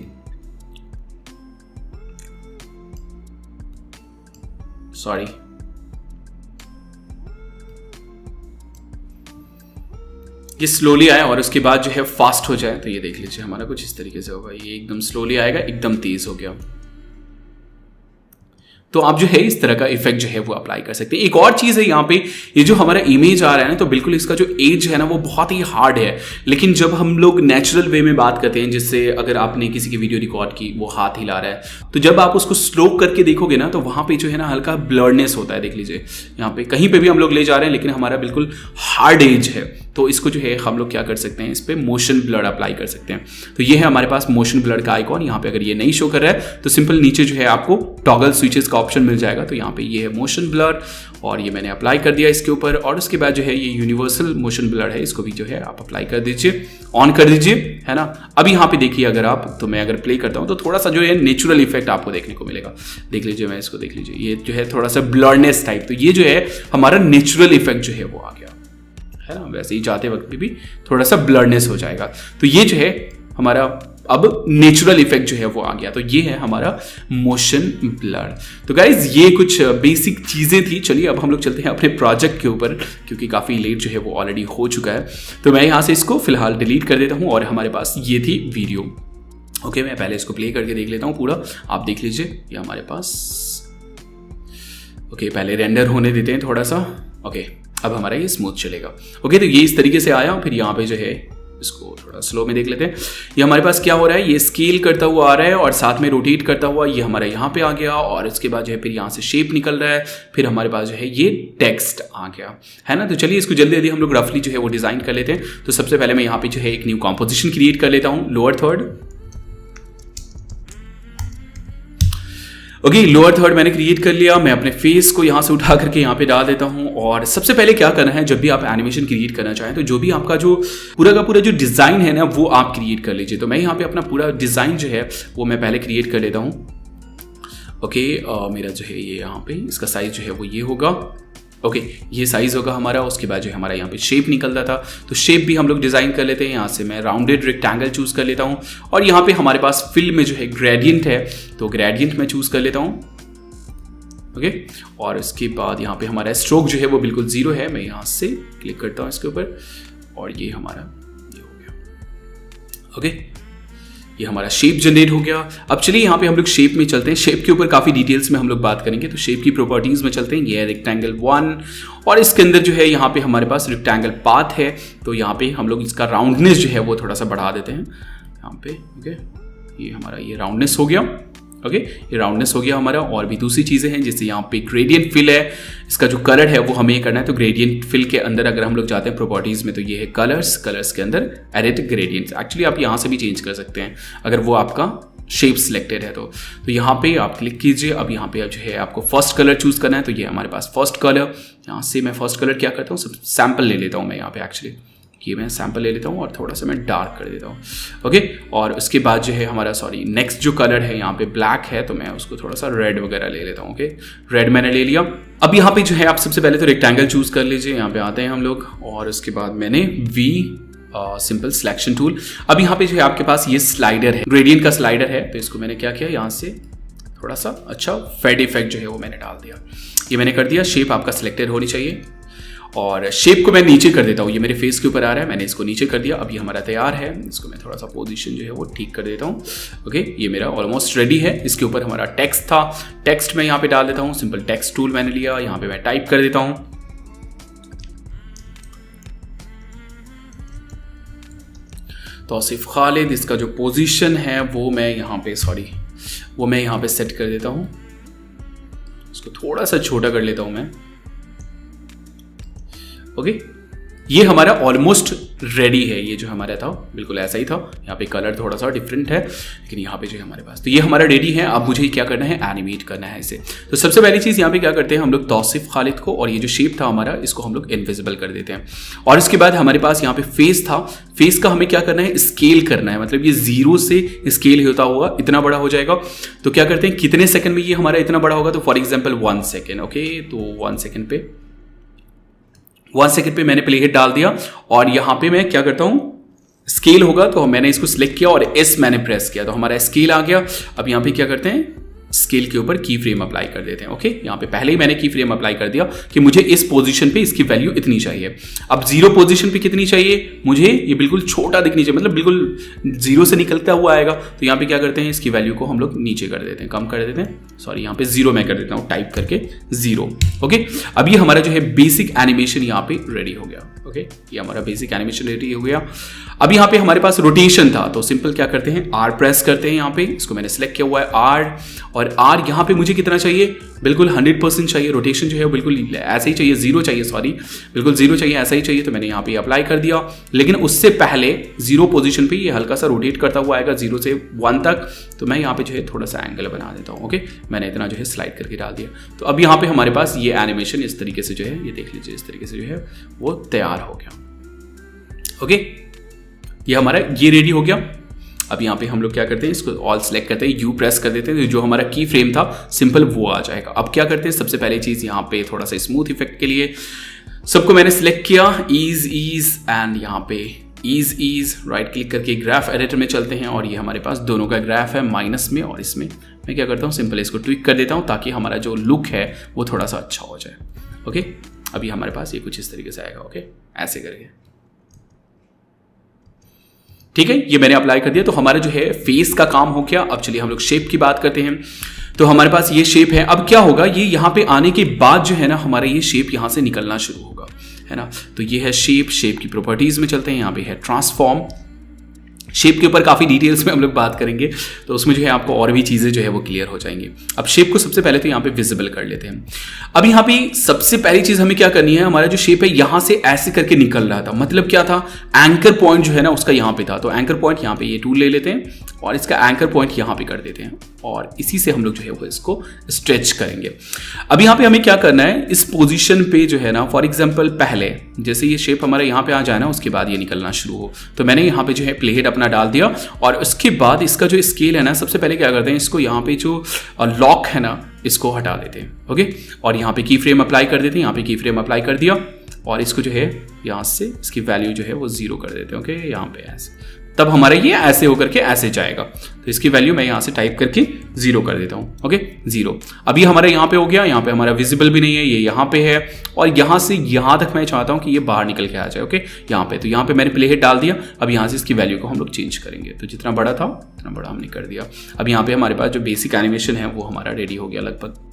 ये स्लोली आया और उसके बाद जो है फास्ट हो जाए। तो ये देख लीजिए हमारा कुछ इस तरीके से होगा, ये एकदम स्लोली आएगा, एकदम तेज हो गया। तो आप जो है इस तरह का इफेक्ट जो है वो अप्लाई कर सकते हैं। एक और चीज है यहाँ पे, ये जो हमारा इमेज आ रहा है ना, तो बिल्कुल इसका जो एज है ना वो बहुत ही हार्ड है। लेकिन जब हम लोग नेचुरल वे में बात करते हैं, जिससे अगर आपने किसी की वीडियो रिकॉर्ड की, वो हाथ हिला रहा है, तो जब आप उसको स्लो करके देखोगे ना तो वहां पे जो है ना हल्का ब्लरनेस होता है। देख लीजिए यहाँ पे कहीं पे भी हम लोग ले जा रहे हैं, लेकिन हमारा बिल्कुल हार्ड एज है। तो इसको जो है हम लोग क्या कर सकते हैं, इस पर मोशन ब्लर अप्लाई कर सकते हैं। तो ये है हमारे पास मोशन ब्लर का आइकॉन। यहाँ पे अगर ये नहीं शो कर रहा है तो सिंपल नीचे जो है आपको टॉगल स्विचेस का ऑप्शन मिल जाएगा। तो यहाँ पे ये है मोशन ब्लर और ये मैंने अप्लाई कर दिया इसके ऊपर। और उसके बाद जो है ये यूनिवर्सल मोशन ब्लर है, इसको भी जो है आप अप्लाई कर दीजिए, ऑन कर दीजिए, है ना। अब यहाँ पे देखिए अगर आप, तो मैं अगर प्ले करता हूँ तो थोड़ा सा जो है नेचुरल इफेक्ट आपको देखने को मिलेगा। देख लीजिए, मैं इसको देख लीजिए, ये जो है थोड़ा सा ब्लरनेस टाइप, तो ये जो है हमारा नेचुरल इफेक्ट जो है वो आ गया, है ना। वैसे ही जाते वक्त भी थोड़ा सा ब्लरनेस हो जाएगा। तो ये जो है हमारा अब नेचुरल इफेक्ट जो है वो आ गया। तो ये है हमारा मोशन ब्लर। तो गाइज ये कुछ बेसिक चीज़ें थी। चलिए अब हम लोग चलते हैं अपने प्रोजेक्ट के ऊपर, क्योंकि काफ़ी लेट जो है वो ऑलरेडी हो चुका है। तो मैं यहाँ से इसको फिलहाल डिलीट कर देता हूँ और हमारे पास ये थी वीडियो। ओके, मैं पहले इसको प्ले करके देख लेता हूँ पूरा, आप देख लीजिए ये हमारे पास। ओके, पहले रेंडर होने देते हैं थोड़ा सा। ओके, अब हमारा ये स्मूथ चलेगा। ओके, तो ये इस तरीके से आया। फिर यहाँ पे जो है इसको थोड़ा स्लो में देख लेते हैं। ये हमारे पास क्या हो रहा है, ये स्केल करता हुआ आ रहा है और साथ में रोटेट करता हुआ ये हमारा यहाँ पे आ गया। और इसके बाद जो है फिर यहाँ से शेप निकल रहा है, फिर हमारे पास जो है ये टेक्स्ट आ गया, है ना। तो चलिए इसको जल्दी जल्दी हम लोग रफली जो है वो डिजाइन कर लेते हैं। तो सबसे पहले मैं यहाँ पे जो है एक न्यू कॉम्पोजिशन क्रिएट कर लेता हूँ, lower third. Okay, lower third मैंने क्रिएट कर लिया। मैं अपने फेस को यहाँ से उठा करके यहाँ पे डाल देता हूँ। और सबसे पहले क्या करना है, जब भी आप एनिमेशन क्रिएट करना चाहें तो जो भी आपका जो पूरा का पूरा जो डिज़ाइन है ना वो आप क्रिएट कर लीजिए। तो मैं यहाँ पे अपना पूरा डिज़ाइन जो है वो मैं पहले क्रिएट कर लेता हूँ। ओके, मेरा जो है ये यहाँ पे इसका साइज जो है वो ये होगा। ओके, ये साइज होगा हमारा। उसके बाद जो है हमारा यहाँ पे शेप निकलता था, तो शेप भी हम लोग डिज़ाइन कर लेते हैं। यहाँ से मैं राउंडेड रेक्टेंगल चूज़ कर लेता हूँ। और यहाँ पे हमारे पास फिल में जो है ग्रेडियंट है, तो ग्रेडियंट मैं चूज़ कर लेता हूँ। ओके, और उसके बाद यहाँ पे हमारा स्ट्रोक जो है वो बिल्कुल 0 है। मैं यहाँ से क्लिक करता हूँ इसके ऊपर और ये हमारा ये हो गया। ओके, ये हमारा शेप जनरेट हो गया। अब चलिए यहाँ पे हम लोग शेप में चलते हैं। शेप के ऊपर काफ़ी डिटेल्स में हम लोग बात करेंगे। तो शेप की प्रॉपर्टीज़ में चलते हैं। ये है रेक्टेंगल 1 और इसके अंदर जो है यहाँ पे हमारे पास रेक्टेंगल पाथ है। तो यहाँ पे हम लोग इसका राउंडनेस जो है वो थोड़ा सा बढ़ा देते हैं यहाँ पे। ओके, ये हमारा ये राउंडनेस हो गया। ओके, ये राउंडनेस हो गया हमारा। और भी दूसरी चीज़ें हैं, जैसे यहाँ पे ग्रेडियंट फिल है, इसका जो कलर है वो हमें ये करना है। तो ग्रेडियंट फिल के अंदर अगर हम लोग जाते हैं प्रॉपर्टीज़ में, तो ये है कलर्स के अंदर एडिट ग्रेडियंट्स। एक्चुअली आप यहाँ से भी चेंज कर सकते हैं अगर वो आपका शेप सिलेक्टेड है तो यहाँ पे आप क्लिक कीजिए। अब यहाँ पे जो है आपको फर्स्ट कलर चूज़ करना है। तो ये हमारे पास फर्स्ट कलर, यहाँ से मैं फर्स्ट कलर क्या करता हूँ, सैम्पल ले लेता हूँ मैं यहाँ पे। एक्चुअली ये मैं सैम्पल ले लेता हूँ और थोड़ा सा मैं डार्क कर देता हूँ। ओके, और उसके बाद जो है हमारा नेक्स्ट जो कलर है यहाँ पे ब्लैक है, तो मैं उसको थोड़ा सा रेड वगैरह ले लेता हूँ। ओके, रेड मैंने ले लिया। अब यहाँ पे जो है आप सबसे पहले तो रेक्टेंगल चूज कर लीजिए। यहाँ पे आते हैं हम लोग और उसके बाद मैंने सिंपल सिलेक्शन टूल। अब यहाँ पे जो है आपके पास ये स्लाइडर है, ग्रेडियंट का स्लाइडर है। तो इसको मैंने क्या किया, यहाँ से थोड़ा सा अच्छा फेड इफेक्ट जो है वो मैंने डाल दिया। ये मैंने कर दिया। शेप आपका सिलेक्टेड होनी चाहिए और शेप को मैं नीचे कर देता हूँ। ये मेरे फेस के ऊपर आ रहा है, मैंने इसको नीचे कर दिया। अब ये हमारा तैयार है। इसको मैं थोड़ा सा पोजीशन जो है वो ठीक कर देता हूँ। ओके, ये मेरा ऑलमोस्ट रेडी है। इसके ऊपर हमारा टेक्स्ट था, टेक्स्ट मैं यहाँ पे डाल देता हूँ। सिंपल टेक्स्ट टूल मैंने लिया, यहाँ पे मैं टाइप कर देता हूँ। तौसीफ खालिद, इसका जो पोजीशन है वो मैं यहाँ पे सेट कर देता हूँ। इसको थोड़ा सा छोटा कर लेता हूँ मैं। ओके, ये हमारा ऑलमोस्ट रेडी है। ये जो हमारा था बिल्कुल ऐसा ही था। यहाँ पे कलर थोड़ा सा डिफरेंट है, लेकिन यहाँ पे जो है हमारे पास, तो ये हमारा रेडी है। अब मुझे क्या करना है, एनिमेट करना है इसे। तो सबसे पहली चीज़ यहाँ पे क्या करते हैं हम लोग, तौसीफ खालिद को और ये जो शेप था हमारा, इसको हम लोग इनविजिबल कर देते हैं। और इसके बाद हमारे पास यहाँ पे फेस था, फेस का हमें क्या करना है, स्केल करना है। मतलब ये 0 से स्केल होता हुआ इतना बड़ा हो जाएगा। तो क्या करते हैं, कितने सेकंड में ये हमारा इतना बड़ा होगा, तो फॉर एग्जाम्पल 1 सेकेंड। ओके, तो 1 सेकंड पे मैंने प्ले हेड डाल दिया। और यहाँ पे मैं क्या करता हूँ, स्केल होगा, तो मैंने इसको सिलेक्ट किया और एस मैंने प्रेस किया, तो हमारा स्केल आ गया। अब यहाँ पे क्या करते हैं, स्केल के ऊपर की फ्रेम अप्लाई कर देते हैं। ओके, यहाँ पे पहले ही मैंने की फ्रेम अप्लाई कर दिया कि मुझे इस पोजीशन पे इसकी वैल्यू इतनी चाहिए। अब 0 पोजीशन पे कितनी चाहिए मुझे, ये बिल्कुल छोटा दिखनी चाहिए, मतलब बिल्कुल 0 से निकलता हुआ आएगा। तो यहाँ पे क्या करते हैं, इसकी वैल्यू को हम लोग नीचे कर देते हैं, कम कर देते हैं। सॉरी, यहाँ पे 0 मैं कर देता हूँ, टाइप करके 0। ओके, अब ये हमारा जो है बेसिक एनिमेशन यहाँ पे रेडी हो गया। ओके, ये हमारा बेसिक एनिमेशन रेडी हो गया। अब यहाँ पे हमारे पास रोटेशन था, तो सिंपल क्या करते हैं, R प्रेस करते हैं। यहाँ पे इसको मैंने सेलेक्ट किया हुआ है R, और R यहाँ पे मुझे कितना चाहिए, बिल्कुल 100% चाहिए, रोटेशन जो है बिल्कुल ऐसे ही चाहिए, जीरो चाहिए, सॉरी बिल्कुल जीरो चाहिए, ऐसा ही चाहिए। तो मैंने यहाँ पे अप्लाई कर दिया, लेकिन उससे पहले जीरो पोजीशन पे ये हल्का सा रोटेट करता हुआ आएगा 0 से 1 तक। तो मैं यहाँ पे जो है थोड़ा सा एंगल बना देता हूँ। ओके, मैंने इतना जो है स्लाइड करके डाल दिया। तो अब यहाँ पे हमारे पास ये एनिमेशन इस तरीके से जो है, ये देख लीजिए, इस तरीके से जो है वो तैयार हो गया। ओके, ये हमारा ये रेडी हो गया। अब यहाँ पे हम लोग क्या करते हैं, इसको ऑल सेलेक्ट करते हैं, यू प्रेस कर देते हैं, तो जो हमारा की फ्रेम था सिंपल वो आ जाएगा। अब क्या करते हैं, सबसे पहली चीज यहाँ पे थोड़ा सा स्मूथ इफेक्ट के लिए सबको मैंने सिलेक्ट किया, ईज एंड यहाँ पे ईज राइट क्लिक करके ग्राफ एडिटर में चलते हैं और ये हमारे पास दोनों का ग्राफ है, माइनस में और इसमें। मैं क्या करता हूँ, सिंपल इसको ट्विक कर देता हूँ ताकि हमारा जो लुक है वो थोड़ा सा अच्छा हो जाए। ओके, अभी हमारे पास ये कुछ इस तरीके से आएगा। ओके, ऐसे करके, ठीक है, ये मैंने अप्लाई कर दिया। तो हमारा जो है फेस का काम हो गया। अब चलिए हम लोग शेप की बात करते हैं। तो हमारे पास ये शेप है। अब क्या होगा, ये यहाँ पे आने के बाद जो है ना हमारा ये शेप यहाँ से निकलना शुरू होगा, है ना। तो ये है शेप की प्रॉपर्टीज में चलते हैं। यहाँ पे है ट्रांसफॉर्म। शेप के ऊपर काफ़ी डिटेल्स में हम लोग बात करेंगे, तो उसमें जो है आपको और भी चीज़ें जो है वो क्लियर हो जाएंगी। अब शेप को सबसे पहले तो यहाँ पे विजिबल कर लेते हैं। अब यहाँ पे सबसे पहली चीज़ हमें क्या करनी है, हमारा जो शेप है यहाँ से ऐसे करके निकल रहा था, मतलब क्या था, एंकर पॉइंट जो है ना उसका यहाँ पे था। तो एंकर पॉइंट यहाँ पे ये टूल ले लेते हैं और इसका एंकर पॉइंट यहाँ पे कर देते हैं और इसी से हम लोग जो है वो इसको स्ट्रेच करेंगे। अब यहाँ पे हमें क्या करना है, इस पोजीशन पे जो है ना, फॉर एग्जांपल पहले जैसे ये शेप हमारा यहाँ पे आ जाए ना, उसके बाद ये निकलना शुरू हो, तो मैंने यहाँ पे जो है प्लेहेड अपना डाल दिया और उसके बाद इसका जो स्केल है ना, सबसे पहले क्या करते हैं, इसको यहाँ पे जो लॉक है ना इसको हटा देते हैं। ओके, और यहाँ पे की फ्रेम अप्लाई कर देते हैं। यहाँ पे की फ्रेम अप्लाई कर दिया और इसको जो है यहाँ से इसकी वैल्यू जो है वो 0 कर देते हैं। ओके, यहाँ पे ऐसे, तब हमारा ये ऐसे होकर के ऐसे जाएगा। तो इसकी वैल्यू मैं यहाँ से टाइप करके 0 कर देता हूँ। ओके, 0। अभी हमारा यहाँ पे हो गया, यहाँ पे हमारा विजिबल भी नहीं है, ये यहाँ पे है और यहाँ से यहाँ तक मैं चाहता हूँ कि ये बाहर निकल के आ जाए। ओके, यहाँ पे, तो यहाँ पे मैंने प्ले हेड डाल दिया। अब यहाँ से इसकी वैल्यू को हम लोग चेंज करेंगे, तो जितना बड़ा था उतना बड़ा हमने कर दिया। अब यहाँ पे हमारे पास जो बेसिक एनिमेशन है वो हमारा रेडी हो गया लगभग।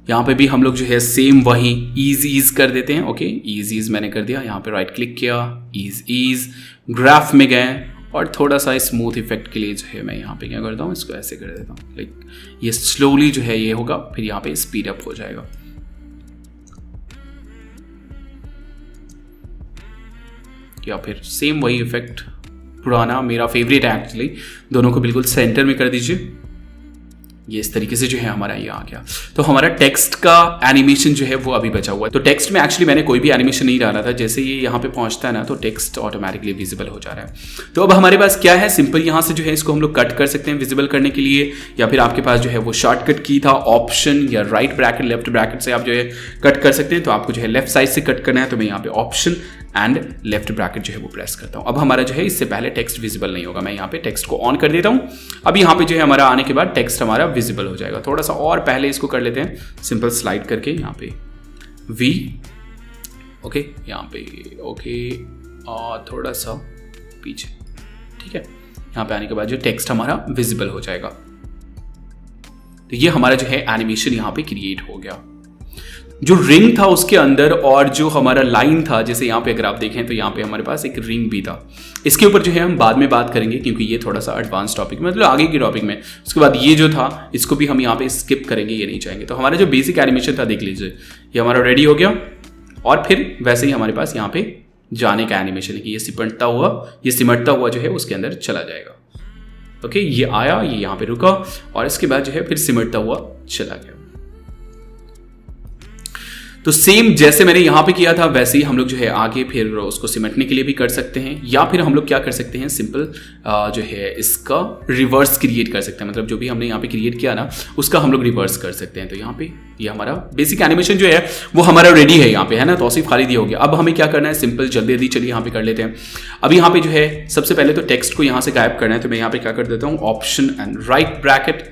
यहाँ पे भी हम लोग जो है सेम वही ईज कर देते हैं। ओके, ईज मैंने कर दिया। यहाँ पे राइट क्लिक किया, ईज ग्राफ में गए और थोड़ा सा स्मूथ इफेक्ट के लिए जो है मैं यहाँ पे क्या करता हूँ, इसको ऐसे कर देता हूँ, लाइक ये स्लोली जो है ये होगा, फिर यहाँ पे स्पीड अप हो जाएगा। या फिर सेम वही इफेक्ट पुराना, मेरा फेवरेट है एक्चुअली, दोनों को बिल्कुल सेंटर में कर दीजिए। ये इस तरीके से जो है हमारा ये आ गया। तो हमारा टेक्स्ट का एनिमेशन जो है वो अभी बचा हुआ है। तो टेक्स्ट में एक्चुअली मैंने कोई भी एनिमेशन नहीं डाला था, जैसे ये यहाँ पे पहुंचता है ना तो टेक्स्ट ऑटोमेटिकली विजिबल हो जा रहा है। तो अब हमारे पास क्या है, सिंपल यहाँ से जो है इसको हम लोग कट कर सकते हैं विजिबल करने के लिए, या फिर आपके पास जो है वो शॉर्टकट की था ऑप्शन या राइट ब्रैकेट लेफ्ट ब्रैकेट से आप जो है कट कर सकते हैं। तो आपको जो है लेफ्ट साइड से कट करना है, तो मैं यहाँ पे ऑप्शन एंड लेफ्ट ब्रैकेट जो है वो प्रेस करता हूँ। अब हमारा जो है इससे पहले टेक्स्ट विजिबल नहीं होगा, मैं यहाँ पे टेक्स्ट को ऑन कर देता हूँ। अब यहाँ पे जो है हमारा आने के बाद टेक्स्ट हमारा विजिबल हो जाएगा। थोड़ा सा और पहले इसको कर लेते हैं, सिंपल स्लाइड करके यहाँ पे वी, ओके यहाँ पे, ओके और थोड़ा सा पीछे, ठीक है। यहाँ पे आने के बाद जो टेक्स्ट हमारा विजिबल हो जाएगा। तो ये हमारा जो है एनिमेशन यहाँ पे क्रिएट हो गया। जो रिंग था उसके अंदर और जो हमारा लाइन था, जैसे यहाँ पे अगर आप देखें तो यहाँ पे हमारे पास एक रिंग भी था। इसके ऊपर जो है हम बाद में बात करेंगे क्योंकि ये थोड़ा सा एडवांस टॉपिक में, मतलब आगे की टॉपिक में। उसके बाद ये जो था इसको भी हम यहाँ पे स्किप करेंगे, ये नहीं चाहेंगे। तो हमारा जो बेसिक एनिमेशन था देख लीजिए, ये हमारा रेडी हो गया। और फिर वैसे ही हमारे पास यहाँ पे जाने का एनिमेशन है कि ये सिमटता हुआ जो है उसके अंदर चला जाएगा। ओके, ये आया, ये यहाँ पे रुका और इसके बाद जो है फिर सिमटता हुआ चला गया। तो सेम जैसे मैंने यहाँ पे किया था वैसे ही हम लोग जो है आगे फिर उसको सिमटने के लिए भी कर सकते हैं, या फिर हम लोग क्या कर सकते हैं, सिंपल जो है इसका रिवर्स क्रिएट कर सकते हैं। मतलब जो भी हमने यहाँ पे क्रिएट किया ना उसका हम लोग रिवर्स कर सकते हैं। तो यहाँ पे ये हमारा बेसिक एनिमेशन जो है वो हमारा रेडी है यहाँ पे, है ना। तौसीफ खालिदी हो गया। अब हमें क्या करना है, सिंपल जल्दी चलिए यहाँ पे कर लेते हैं। अब यहाँ पे जो है सबसे पहले तो टेक्स्ट को यहाँ से गायब करना है, तो मैं यहाँ पे क्या कर देता हूँ, ऑप्शन एंड राइट ब्रैकेट,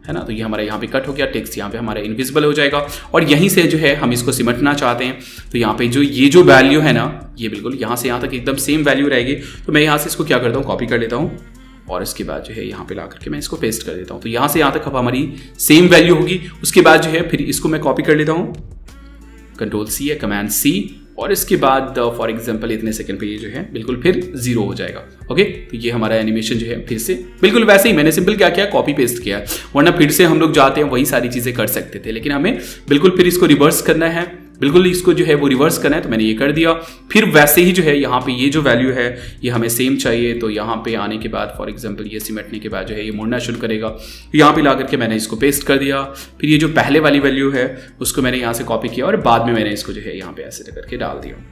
है ना। तो ये हमारा यहाँ पे कट हो गया, टेक्स्ट यहाँ पे हमारा इनविजिबल हो जाएगा। और यहीं से जो है हम इसको सिमटना चाहते हैं, तो यहाँ पे जो ये जो वैल्यू है ना, ये बिल्कुल यहाँ से यहाँ तक एकदम सेम वैल्यू रहेगी। तो मैं यहाँ से इसको क्या करता हूँ, कॉपी कर लेता हूँ और इसके बाद जो है यहाँ पे ला करके मैं इसको पेस्ट कर देता हूँ। तो यहाँ से यहाँ तक अब हमारी सेम वैल्यू होगी। उसके बाद जो है फिर इसको मैं कॉपी कर लेता हूँ, कंट्रोल सी या कमांड सी, और इसके बाद फॉर एग्जांपल इतने सेकंड पे ये जो है बिल्कुल फिर 0 हो जाएगा। ओके, तो ये हमारा एनिमेशन जो है फिर से बिल्कुल वैसे ही मैंने सिंपल क्या किया, कॉपी पेस्ट किया, वरना फिर से हम लोग जाते हैं वही सारी चीजें कर सकते थे, लेकिन हमें बिल्कुल फिर इसको रिवर्स करना है, बिल्कुल इसको जो है वो रिवर्स करना है, तो मैंने ये कर दिया। फिर वैसे ही जो है यहाँ पे ये जो वैल्यू है ये हमें सेम चाहिए, तो यहाँ पे आने के बाद फॉर एग्जांपल ये सिमटने के बाद जो है ये मुड़ना शुरू करेगा, यहाँ पे ला करके मैंने इसको पेस्ट कर दिया। फिर ये जो पहले वाली वैल्यू है उसको मैंने यहाँ से कॉपी किया और बाद में मैंने इसको जो है यहाँ पे ऐसे करके डाल दिया।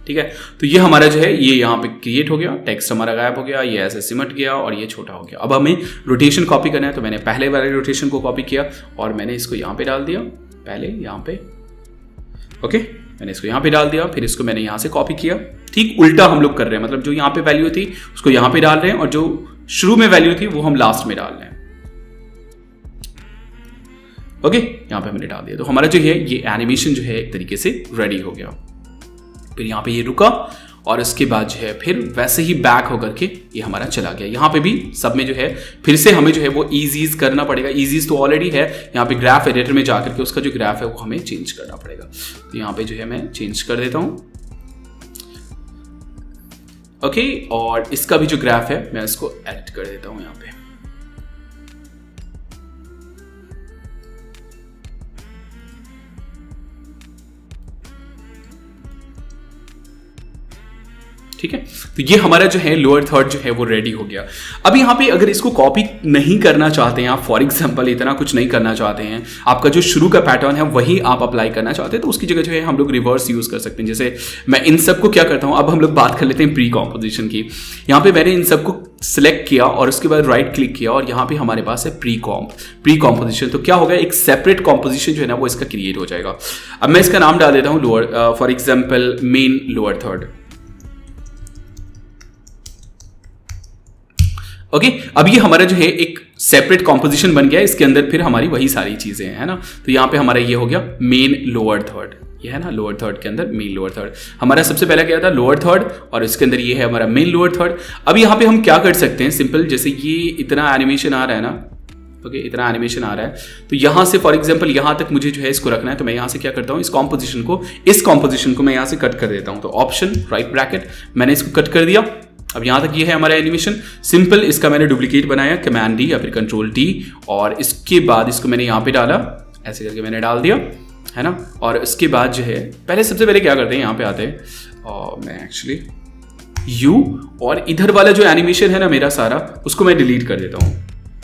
ठीक है, तो ये हमारा जो है ये यहाँ पे क्रिएट हो गया, टेक्स्ट हमारा गायब हो गया, ये ऐसे सिमट गया और ये छोटा हो गया। अब हमें रोटेशन कॉपी करना है, तो मैंने पहले वाले रोटेशन को कॉपी किया और मैंने इसको यहाँ पे डाल दिया, पहले यहाँ पे। ओके, मैंने इसको यहाँ पे डाल दिया, फिर इसको मैंने यहाँ से कॉपी किया। ठीक उल्टा हम लोग कर रहे हैं, मतलब जो यहाँ पे वैल्यू थी उसको यहाँ पे डाल रहे हैं और जो शुरू में वैल्यू थी वो हम लास्ट में डाल रहे हैं। ओके, यहाँ पे हमने डाल दिया, तो हमारा जो है ये एनिमेशन जो है एक तरीके से रेडी हो गया। फिर यहाँ पे ये रुका और इसके बाद जो है फिर वैसे ही बैक होकर के ये हमारा चला गया। यहाँ पे भी सब में जो है फिर से हमें जो है वो ईजीज करना पड़ेगा। ईजीज तो ऑलरेडी है, यहाँ पे ग्राफ एडिटर में जाकर के उसका जो ग्राफ है वो हमें चेंज करना पड़ेगा। तो यहाँ पे जो है मैं चेंज कर देता हूँ। ओके, और इसका भी जो ग्राफ है मैं इसको एडिट कर देता हूँ यहाँ पे। ठीक है, तो ये हमारा जो है लोअर थर्ड जो है वो रेडी हो गया। अब यहाँ पे अगर इसको कॉपी नहीं करना चाहते हैं आप, फॉर एग्जांपल इतना कुछ नहीं करना चाहते हैं, आपका जो शुरू का पैटर्न है वही आप अप्लाई करना चाहते हैं, तो उसकी जगह जो है हम लोग रिवर्स यूज कर सकते हैं। जैसे मैं इन सबको क्या करता हूँ, अब हम लोग बात कर लेते हैं प्री कॉम्पोजिशन की। यहाँ पे मैंने इन सबको सिलेक्ट किया और उसके बाद राइट क्लिक किया और यहाँ पे हमारे पास है प्री कॉम्पोजिशन। तो क्या होगा, एक सेपरेट कॉम्पोजिशन जो है ना वो इसका क्रिएट हो जाएगा। अब मैं इसका नाम डाल देता हूँ lower, for example main lower third. Okay, अब ये हमारा जो है एक सेपरेट कॉम्पोजिशन बन गया, इसके अंदर फिर हमारी वही सारी चीजें हैं, है ना। तो यहाँ पे हमारा ये हो गया मेन लोअर थर्ड, ये है ना लोअर थर्ड के अंदर मेन लोअर थर्ड। हमारा सबसे पहला क्या था, लोअर थर्ड, और इसके अंदर ये है हमारा मेन लोअर थर्ड। अब यहाँ पे हम क्या कर सकते हैं, सिंपल जैसे ये इतना एनिमेशन आ रहा है ना, ओके, इतना एनिमेशन आ रहा है, तो यहाँ से फॉर एग्जांपल यहाँ तक मुझे जो है इसको रखना है, तो मैं यहाँ से क्या करता हूँ, इस कॉम्पोजिशन को मैं यहाँ से कट कर देता हूँ। तो ऑप्शन राइट ब्रैकेट, मैंने इसको कट कर दिया। अब यहाँ तक ये है हमारा एनिमेशन सिंपल। इसका मैंने डुप्लीकेट बनाया, कमांड डी या फिर कंट्रोल डी, और इसके बाद इसको मैंने यहाँ पे डाला, ऐसे करके मैंने डाल दिया, है ना। और इसके बाद जो है सबसे पहले क्या करते हैं, यहाँ पे आते हैं और मैं एक्चुअली यू और इधर वाला जो एनिमेशन है ना मेरा सारा, उसको मैं डिलीट कर देता हूँ।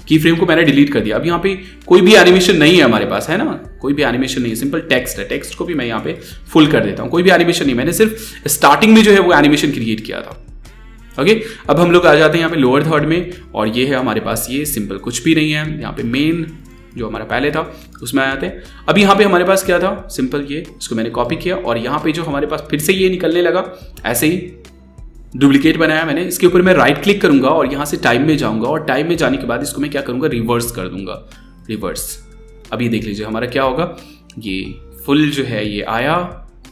की फ्रेम को मैंने डिलीट कर दिया। अब यहाँ पे कोई भी एनिमेशन नहीं है हमारे पास, है ना, कोई भी एनिमेशन नहीं है, सिंपल टेक्स्ट है। टेक्स्ट को भी मैं यहाँ पे फुल कर देता हूँ, कोई भी एनिमेशन नहीं, मैंने सिर्फ स्टार्टिंग में जो है वो एनिमेशन क्रिएट किया था। ओके, अब हम लोग आ जाते हैं यहाँ पे लोअर थर्ड में, और ये है हमारे पास ये सिंपल कुछ भी नहीं है। यहाँ पे मेन जो हमारा पहले था उसमें आ जाते हैं। अब यहाँ पे हमारे पास क्या था, सिंपल ये, इसको मैंने कॉपी किया और यहाँ पे जो हमारे पास फिर से ये निकलने लगा, ऐसे ही डुप्लीकेट बनाया मैंने। इसके ऊपर मैं राइट क्लिक करूंगा और यहाँ से टाइम में जाऊंगा, और टाइम में जाने के बाद इसको मैं क्या करूंगा, रिवर्स कर दूंगा, रिवर्स। अब ये देख लीजिए हमारा क्या होगा, ये फुल जो है ये आया,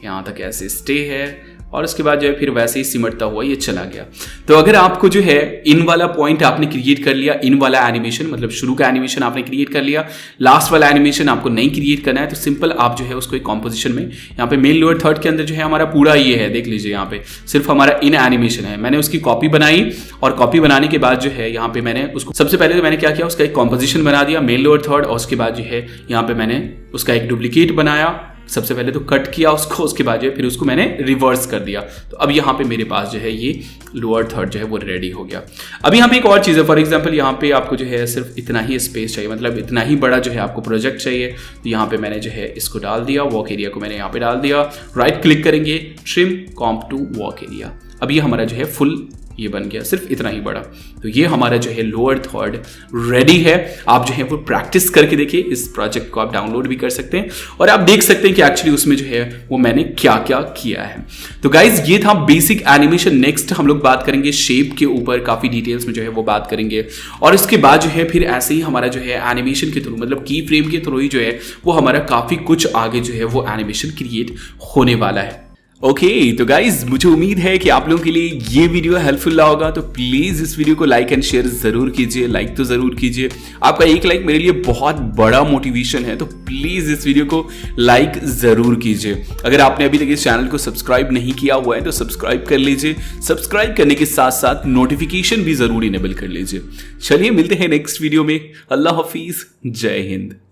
यहाँ तक ऐसे स्टे है, और उसके बाद जो है फिर वैसे ही सिमटता हुआ ये चला गया। तो अगर आपको जो है इन वाला पॉइंट आपने क्रिएट कर लिया, इन वाला एनिमेशन मतलब शुरू का एनिमेशन आपने क्रिएट कर लिया, लास्ट वाला एनिमेशन आपको नहीं क्रिएट करना है, तो सिंपल आप जो है उसको एक कॉम्पोजिशन में, यहाँ पे मेन लोअर थर्ड के अंदर जो है हमारा पूरा ये है, देख लीजिए यहाँ पे सिर्फ हमारा इन एनिमेशन है। मैंने उसकी कॉपी बनाई, और कॉपी बनाने के बाद जो है यहाँ पे मैंने उसको सबसे पहले तो मैंने क्या किया, उसका एक कॉम्पोजिशन बना दिया मेन लोअर थर्ड, और उसके बाद जो है यहाँ पे मैंने उसका एक डुप्लीकेट बनाया। सबसे पहले तो कट किया उसको, उसके बाद जो है फिर उसको मैंने रिवर्स कर दिया। तो अब यहाँ पे मेरे पास जो है ये लोअर थर्ड जो है वो रेडी हो गया। अब यहाँ पे एक और चीज़ है, फॉर एग्जांपल यहाँ पे आपको जो है सिर्फ इतना ही स्पेस चाहिए, मतलब इतना ही बड़ा जो है आपको प्रोजेक्ट चाहिए। तो यहाँ पे मैंने जो है इसको डाल दिया, वॉक एरिया को मैंने यहाँ पे डाल दिया, राइट क्लिक करेंगे, trim comp to work area. अब ये हमारा जो है फुल ये बन गया, सिर्फ इतना ही बड़ा। तो ये हमारा जो है लोअर थर्ड रेडी है। आप जो है वो प्रैक्टिस करके देखिए, इस प्रोजेक्ट को आप डाउनलोड भी कर सकते हैं और आप देख सकते हैं कि एक्चुअली उसमें जो है वो मैंने क्या क्या किया है। तो गाइज ये था बेसिक एनिमेशन। नेक्स्ट हम लोग बात करेंगे शेप के ऊपर, काफी डिटेल्स में जो है वो बात करेंगे, और इसके बाद जो है फिर ऐसे ही हमारा जो है एनिमेशन के थ्रू, मतलब की फ्रेम के थ्रू ही जो है वो हमारा काफी कुछ आगे जो है वो एनिमेशन क्रिएट होने वाला है। ओके तो गाइज मुझे उम्मीद है कि आप लोगों के लिए ये वीडियो हेल्पफुल रहा होगा, तो प्लीज इस वीडियो को लाइक एंड शेयर जरूर कीजिए। लाइक तो जरूर कीजिए, आपका एक लाइक मेरे लिए बहुत बड़ा मोटिवेशन है, तो प्लीज इस वीडियो को लाइक जरूर कीजिए। अगर आपने अभी तक इस चैनल को सब्सक्राइब नहीं किया हुआ है तो सब्सक्राइब कर लीजिए। सब्सक्राइब करने के साथ साथ नोटिफिकेशन भी जरूर इनेबल कर लीजिए। चलिए मिलते हैं नेक्स्ट वीडियो में। अल्लाह हाफिज, जय हिंद।